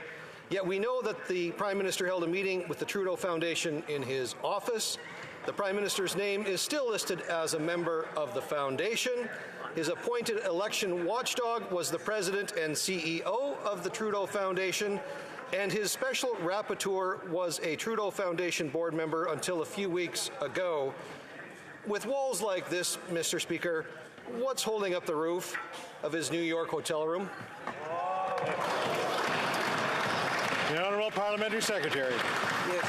yet we know that the Prime Minister held a meeting with the Trudeau Foundation in his office. The Prime Minister's name is still listed as a member of the foundation. His appointed election watchdog was the president and CEO of the Trudeau Foundation, and his special rapporteur was a Trudeau Foundation board member until a few weeks ago. With walls like this, Mr. Speaker, what's holding up the roof of his New York hotel room? The Honourable Parliamentary Secretary. Yes,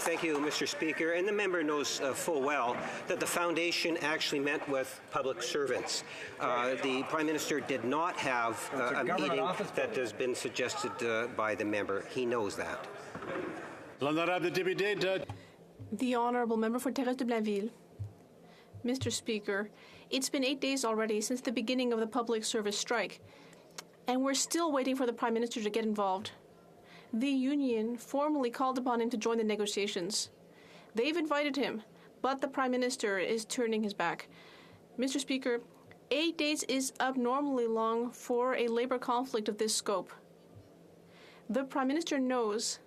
thank you, Mr. Speaker. And the member knows full well that the foundation actually met with public servants. The Prime Minister did not have a meeting that has been suggested by the member. He knows that. The Honourable Member for Thérèse de Blainville. Mr. Speaker, it's been 8 days already since the beginning of the public service strike, and we're still waiting for the Prime Minister to get involved. The union formally called upon him to join the negotiations. They've invited him, but the Prime Minister is turning his back. Mr. Speaker, 8 days is abnormally long for a labor conflict of this scope. The Prime Minister knows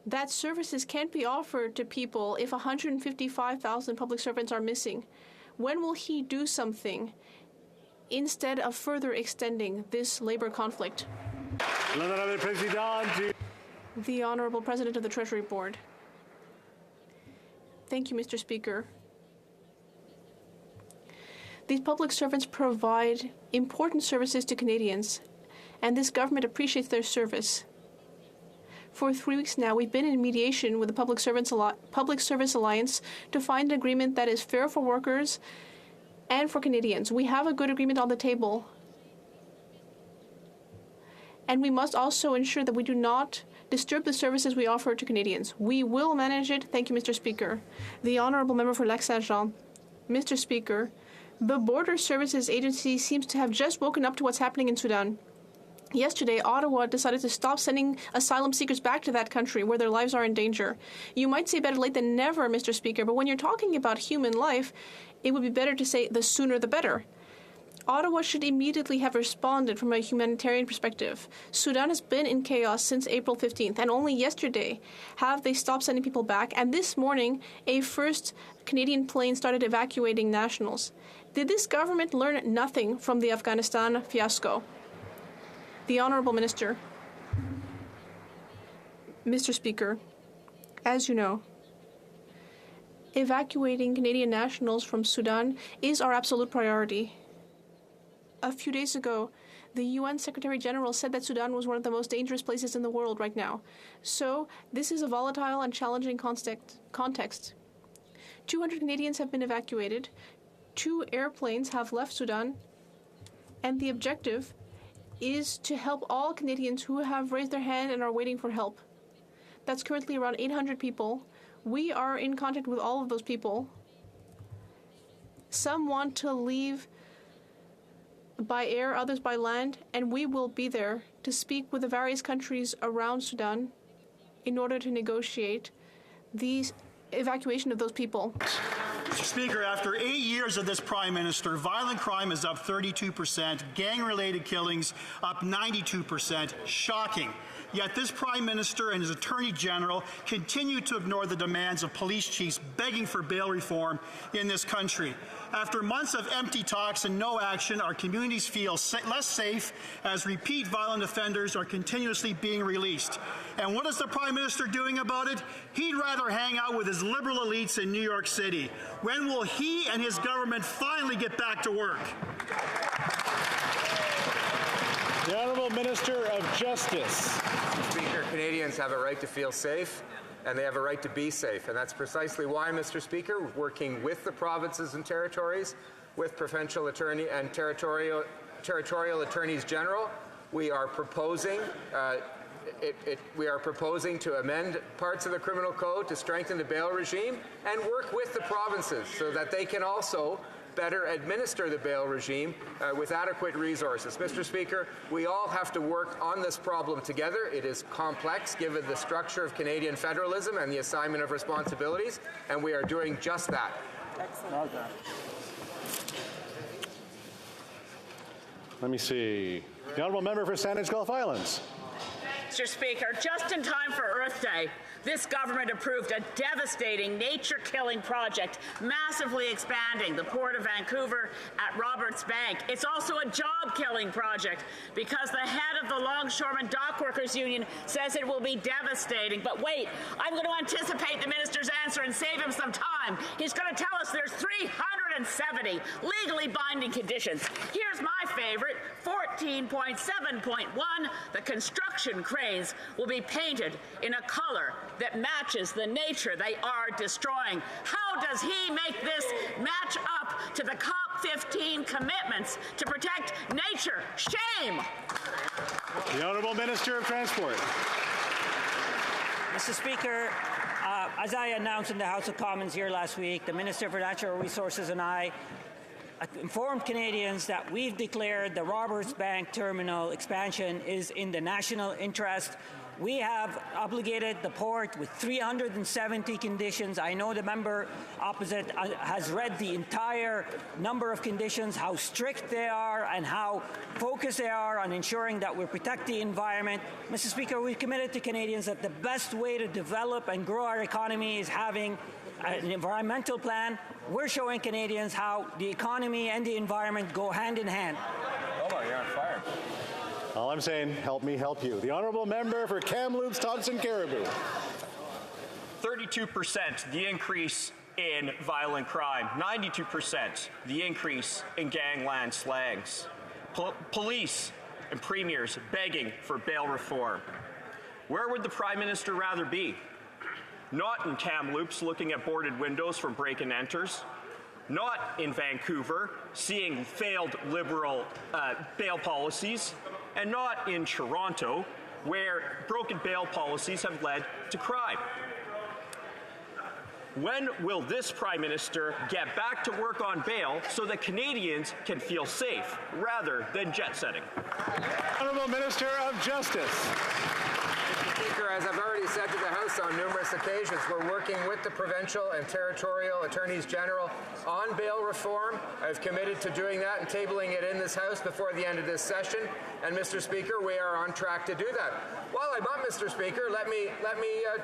that services can't be offered to people if 155,000 public servants are missing. When will he do something instead of further extending this labor conflict? The Honourable President of the Treasury Board. Thank you, Mr. Speaker. These public servants provide important services to Canadians, and this government appreciates their service. For 3 weeks now, we've been in mediation with the Public Service Alliance to find an agreement that is fair for workers and for Canadians. We have a good agreement on the table. And we must also ensure that we do not disturb the services we offer to Canadians. We will manage it. Thank you, Mr. Speaker. The Honourable Member for Lac-Saint-Jean. Mr. Speaker, the Border Services Agency seems to have just woken up to what's happening in Sudan. Yesterday, Ottawa decided to stop sending asylum seekers back to that country where their lives are in danger. You might say better late than never, Mr. Speaker, but when you're talking about human life, it would be better to say the sooner the better. Ottawa should immediately have responded from a humanitarian perspective. Sudan has been in chaos since April 15th, and only yesterday have they stopped sending people back, and this morning, a first Canadian plane started evacuating nationals. Did this government learn nothing from the Afghanistan fiasco? The Honourable Minister. Mr. Speaker, as you know, evacuating Canadian nationals from Sudan is our absolute priority. A few days ago, the UN Secretary General said that Sudan was one of the most dangerous places in the world right now. So, this is a volatile and challenging context. 200 Canadians have been evacuated, 2 airplanes have left Sudan, and the objective is to help all Canadians who have raised their hand and are waiting for help. That's currently around 800 people. We are in contact with all of those people. Some want to leave by air, others by land, and we will be there to speak with the various countries around Sudan in order to negotiate the evacuation of those people. Mr. Speaker, after 8 years of this Prime Minister, violent crime is up 32%, gang-related killings up 92%. Shocking. Yet this Prime Minister and his Attorney General continue to ignore the demands of police chiefs begging for bail reform in this country. After months of empty talks and no action, our communities feel less safe as repeat violent offenders are continuously being released. And what is the Prime Minister doing about it? He'd rather hang out with his liberal elites in New York City. When will he and his government finally get back to work? The Honourable Minister of Justice. Mr. Speaker, Canadians have a right to feel safe, and they have a right to be safe. And that's precisely why, Mr. Speaker, working with the provinces and territories, with provincial attorney and territorial attorneys general, we are proposing to amend parts of the criminal code to strengthen the bail regime and work with the provinces so that they can also better administer the bail regime with adequate resources. Mr. Speaker, we all have to work on this problem together. It is complex given the structure of Canadian federalism and the assignment of responsibilities, and we are doing just that. Excellent. Let me see. The Honourable Member for Sandwich Gulf Islands. Mr. Speaker, just in time for Earth Day, this government approved a devastating nature-killing project, massively expanding the Port of Vancouver at Roberts Bank. It's also a job-killing project because the head of the Longshoremen Dock Workers Union says it will be devastating. But wait, I'm going to anticipate the minister's answer and save him some time. He's going to tell us there's 370 legally binding conditions. Here's my favorite, 14.7.1. The construction cranes will be painted in a color that matches the nature they are destroying. How does he make this match up to the COP15 commitments to protect nature? Shame! The Honourable Minister of Transport. Mr. Speaker, as I announced in the House of Commons here last week, the Minister for Natural Resources and I informed Canadians that we've declared the Roberts Bank terminal expansion is in the national interest. We have obligated the port with 370 conditions. I know the member opposite has read the entire number of conditions, how strict they are and how focused they are on ensuring that we protect the environment. Mr. Speaker, we've committed to Canadians that the best way to develop and grow our economy is having an environmental plan. We're showing Canadians how the economy and the environment go hand in hand. Oh, you're on fire. All I'm saying, help me help you. The Honourable Member for Kamloops, Thompson Caribou. 32% the increase in violent crime, 92% the increase in gangland slangs. Police and premiers begging for bail reform. Where would the Prime Minister rather be? Not in Kamloops looking at boarded windows from break-and-enters. Not in Vancouver seeing failed Liberal bail policies. And not in Toronto, where broken bail policies have led to crime. When will this Prime Minister get back to work on bail so that Canadians can feel safe rather than jet-setting? Honourable Minister of Justice. Speaker, as I've already said to the House on numerous occasions, we're working with the provincial and territorial attorneys general on bail reform. I've committed to doing that and tabling it in this House before the end of this session. And, Mr. Speaker, we are on track to do that. While I'm up, Mr. Speaker, let me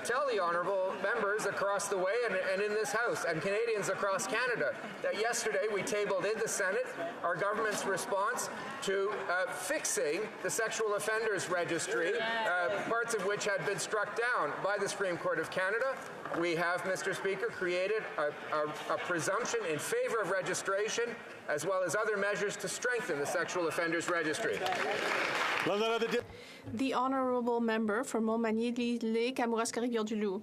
tell the honourable members across the way and in this House and Canadians across Canada that yesterday we tabled in the Senate our government's response to fixing the sexual offenders registry, parts of which had been struck down by the Supreme Court of Canada. We have, Mr. Speaker, created a presumption in favour of registration as well as other measures to strengthen the sexual offenders registry. The Honourable Member for Montmagny-Lille, Kamouraska-Rivière-du-Loup.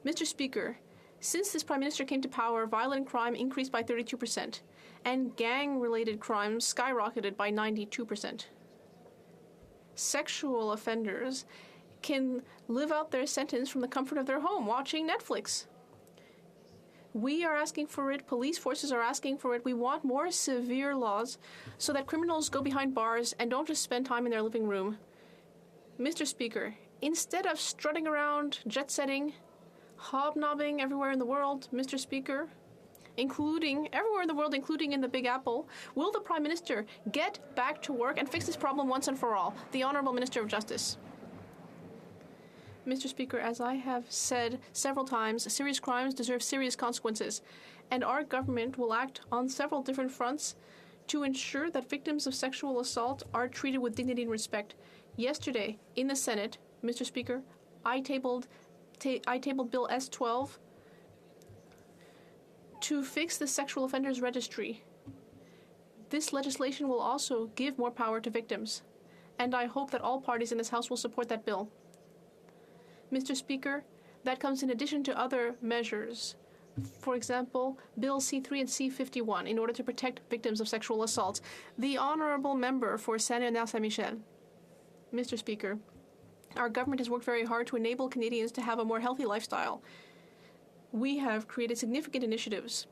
Mr. Speaker, since this Prime Minister came to power, violent crime increased by 32%, and gang-related crimes skyrocketed by 92%. Sexual offenders can live out their sentence from the comfort of their home, watching Netflix. We are asking for it. Police forces are asking for it. We want more severe laws so that criminals go behind bars and don't just spend time in their living room. Mr. Speaker, instead of strutting around, jet-setting, hobnobbing everywhere in the world, Mr. Speaker, including everywhere in the world, including in the Big Apple, will the Prime Minister get back to work and fix this problem once and for all? The Honourable Minister of Justice. Mr. Speaker, as I have said several times, serious crimes deserve serious consequences, and our government will act on several different fronts to ensure that victims of sexual assault are treated with dignity and respect. Yesterday, in the Senate, Mr. Speaker, I tabled Bill S-12 to fix the sexual offenders registry. This legislation will also give more power to victims, and I hope that all parties in this House will support that bill. Mr. Speaker, that comes in addition to other measures. For example, Bill C-3 and C-51, in order to protect victims of sexual assault. The Honourable Member for Saint-Léonard-Saint-Michel. Mr. Speaker, our government has worked very hard to enable Canadians to have a more healthy lifestyle. We have created significant initiatives,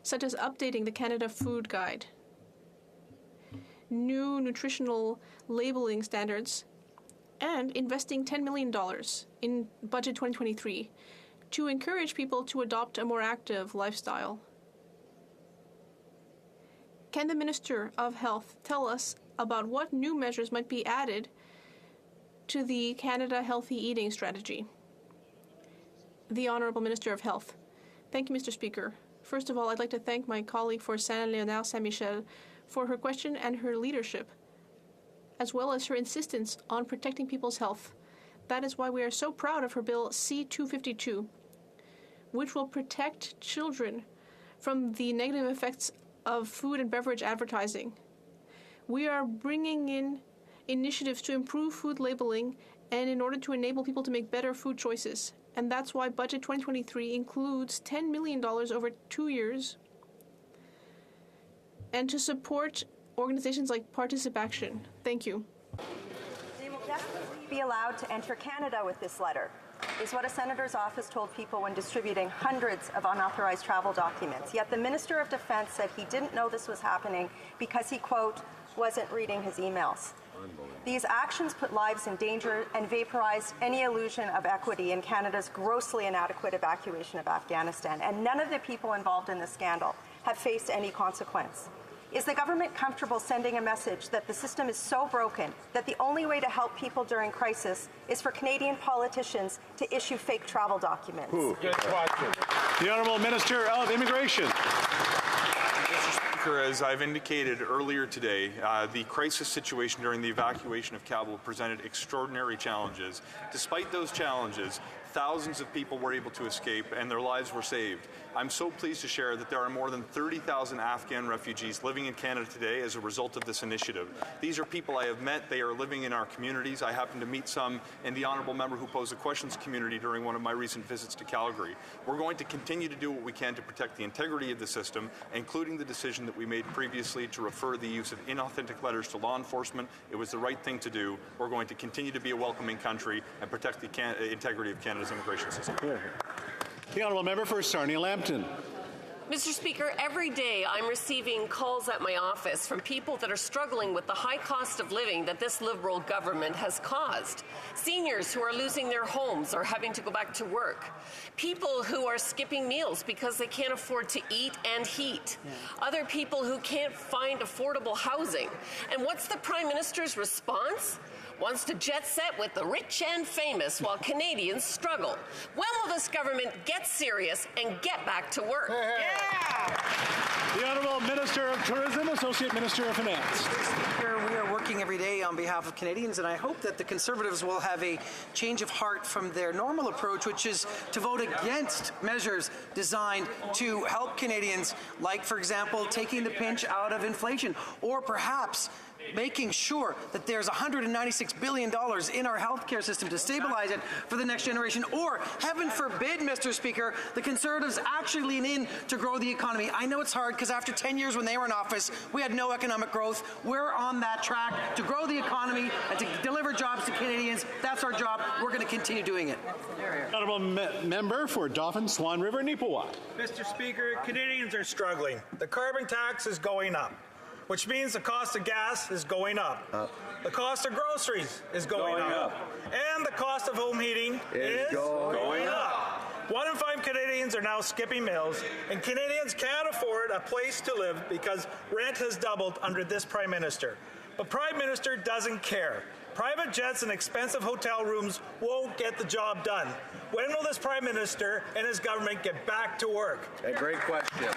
such as updating the Canada Food Guide, new nutritional labeling standards, and investing $10 million in Budget 2023 to encourage people to adopt a more active lifestyle. Can the Minister of Health tell us about what new measures might be added to the Canada Healthy Eating Strategy? The Honourable Minister of Health. Thank you, Mr. Speaker. First of all, I'd like to thank my colleague for Saint-Léonard-Saint-Michel for her question and her leadership, as well as her insistence on protecting people's health. That is why we are so proud of her Bill C-252, which will protect children from the negative effects of food and beverage advertising. We are bringing in initiatives to improve food labeling and in order to enable people to make better food choices. And that's why Budget 2023 includes $10 million over 2 years and to support organizations like Participaction. Thank you. Be allowed to enter Canada with this letter is what a senator's office told people when distributing hundreds of unauthorized travel documents. Yet the Minister of Defense said he didn't know this was happening because he, quote, wasn't reading his emails. These actions put lives in danger and vaporized any illusion of equity in Canada's grossly inadequate evacuation of Afghanistan. And none of the people involved in this scandal have faced any consequence. Is the government comfortable sending a message that the system is so broken that the only way to help people during crisis is for Canadian politicians to issue fake travel documents? Good question. The Honourable Minister of Immigration. Mr. Speaker, as I've indicated earlier today, the crisis situation during the evacuation of Kabul presented extraordinary challenges. Despite those challenges, thousands of people were able to escape and their lives were saved. I'm so pleased to share that there are more than 30,000 Afghan refugees living in Canada today as a result of this initiative. These are people I have met. They are living in our communities. I happened to meet some in the honourable member who posed the questions community during one of my recent visits to Calgary. We're going to continue to do what we can to protect the integrity of the system, including the decision that we made previously to refer the use of inauthentic letters to law enforcement. It was the right thing to do. We're going to continue to be a welcoming country and protect the integrity of Canada's immigration system. The Honourable Member for Sarnia-Lambton. Mr. Speaker, every day I'm receiving calls at my office from people that are struggling with the high cost of living that this Liberal government has caused. Seniors who are losing their homes or having to go back to work. People who are skipping meals because they can't afford to eat and heat. Other people who can't find affordable housing. And what's the Prime Minister's response? Wants to jet set with the rich and famous while Canadians struggle. When will this government get serious and get back to work? The Honourable Minister of Tourism, Associate Minister of Finance. Speaker, we are working every day on behalf of Canadians, and I hope that the Conservatives will have a change of heart from their normal approach, which is to vote against measures designed to help Canadians, like, for example, taking the pinch out of inflation, or perhaps making sure that there's $196 billion in our healthcare system to stabilize it for the next generation, or, heaven forbid, Mr. Speaker, the Conservatives actually lean in to grow the economy. I know it's hard because after 10 years when they were in office, we had no economic growth. We're on that track to grow the economy and to deliver jobs to Canadians. That's our job. We're going to continue doing it. Honourable Member for Dauphin, Swan River, Neepawa. Mr. Speaker, Canadians are struggling. The carbon tax is going up, which means the cost of gas is going up. The cost of groceries is going up. And the cost of home heating is going up. 1 in 5 Canadians are now skipping meals, and Canadians can't afford a place to live because rent has doubled under this Prime Minister. But Prime Minister doesn't care. Private jets and expensive hotel rooms won't get the job done. When will this Prime Minister and his government get back to work? A great question.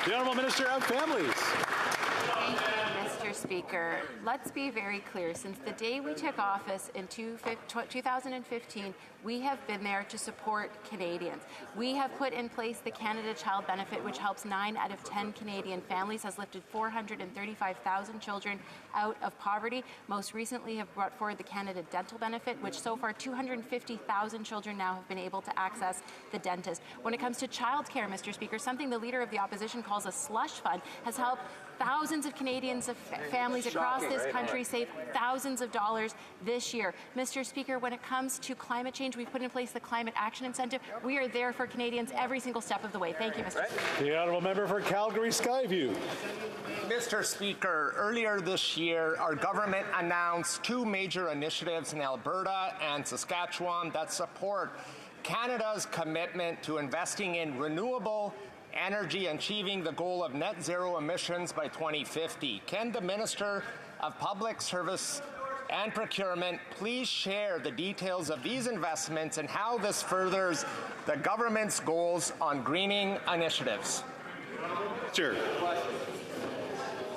The Honourable Minister of Families. Thank you, Mr. Speaker. Let's be very clear. Since the day we took office in 2015, we have been there to support Canadians. We have put in place the Canada Child Benefit, which helps 9 out of 10 Canadian families, has lifted 435,000 children out of poverty. Most recently have brought forward the Canada Dental Benefit, which so far 250,000 children now have been able to access the dentist. When it comes to childcare, Mr. Speaker, something the Leader of the Opposition calls a slush fund has helped thousands of Canadians, families across this country save thousands of dollars this year. Mr. Speaker, when it comes to climate change, we've put in place the Climate Action Incentive. We are there for Canadians every single step of the way. Thank you, Mr. Speaker. The Honourable Member for Calgary Skyview. Mr. Speaker, earlier this year, our government announced 2 major initiatives in Alberta and Saskatchewan that support Canada's commitment to investing in renewable energy and achieving the goal of net zero emissions by 2050. Can the Minister of Public Service and Procurement please share the details of these investments and how this furthers the government's goals on greening initiatives? Sure.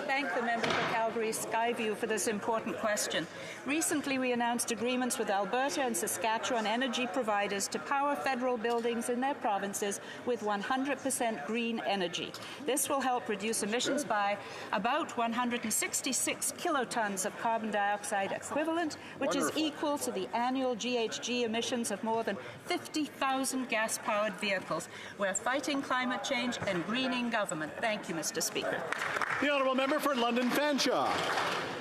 Thank the member for Calgary Skyview for this important question. Recently, we announced agreements with Alberta and Saskatchewan energy providers to power federal buildings in their provinces with 100% green energy. This will help reduce emissions by about 166 kilotons of carbon dioxide equivalent, which is equal to the annual GHG emissions of more than 50,000 gas-powered vehicles. We're fighting climate change and greening government. Thank you, Mr. Speaker. The Honourable Member for London Fanshawe.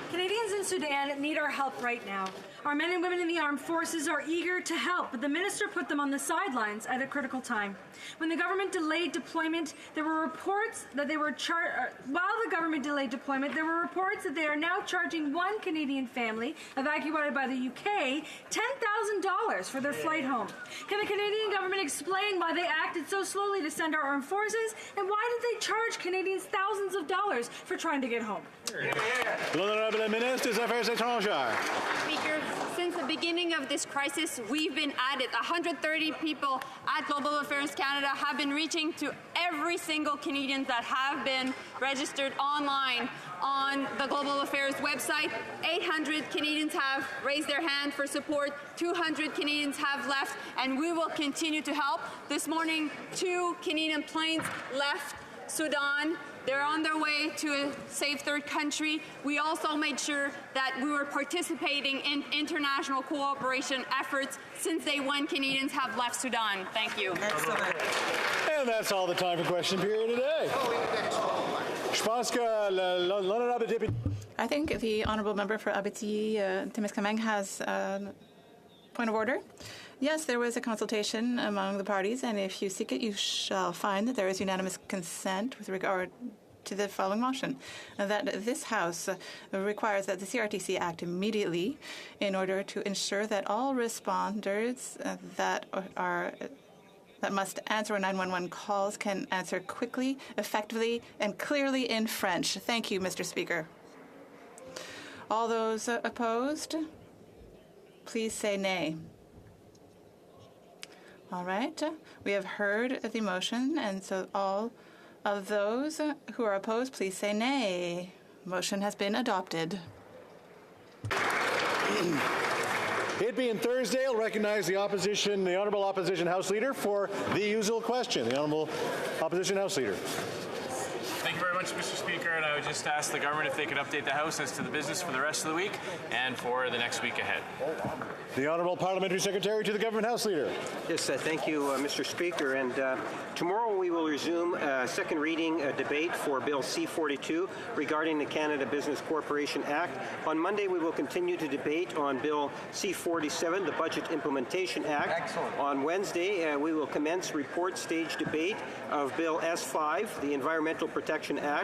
Canadians in Sudan need our help right now. Our men and women in the armed forces are eager to help, but the minister put them on the sidelines at a critical time. When the government delayed deployment, there were reports that they were while the government delayed deployment, there were reports that they are now charging one Canadian family evacuated by the UK $10,000 for their flight home. Can the Canadian government explain why they acted so slowly to send our armed forces, and why did they charge Canadians thousands of dollars for trying to get home? L'Honorable Ministre des Affaires étrangères. Speaker, since the beginning of this crisis, we've been at it. 130 people at Global Affairs Canada have been reaching to every single Canadian that have been registered online on the Global Affairs website. 800 Canadians have raised their hand for support. 200 Canadians have left, and we will continue to help. This morning, 2 Canadian planes left Sudan. They're on their way to a safe third country. We also made sure that we were participating in international cooperation efforts. Since day one, Canadians have left Sudan. Thank you. Excellent. And that's all the time for question period today. I think the Honourable Member for Abitibi, Timiskaming, has Point of order. Yes, there was a consultation among the parties, and if you seek it, you shall find that there is unanimous consent with regard to the following motion, that this House requires that the CRTC act immediately in order to ensure that all responders that must answer 911 calls can answer quickly, effectively, and clearly in French. Thank you, Mr. Speaker. All those opposed, please say nay. All right. We have heard the motion, and so all of those who are opposed, please say nay. Motion has been adopted. It being Thursday, I'll recognize the Honourable Opposition House Leader for the usual question. The Honourable Opposition House Leader. Thank you very much, Mr. Speaker, and I would just ask the government if they could update the House as to the business for the rest of the week and for the next week ahead. The Honourable Parliamentary Secretary to the Government House Leader. Yes, thank you, Mr. Speaker. And tomorrow we will resume a second reading debate for Bill C-42 regarding the Canada Business Corporation Act. On Monday, we will continue to debate on Bill C-47, the Budget Implementation Act. Excellent. On Wednesday, we will commence report stage debate of Bill S-5, the Environmental Protection Act.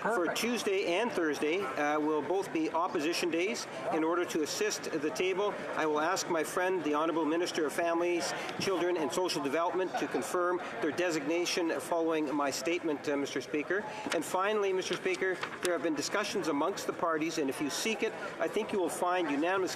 For Tuesday and Thursday will both be opposition days. In order to assist the table, I will ask my friend, the Honourable Minister of Families, Children and Social Development, to confirm their designation following my statement, Mr. Speaker. And finally, Mr. Speaker, there have been discussions amongst the parties, and if you seek it, I think you will find unanimous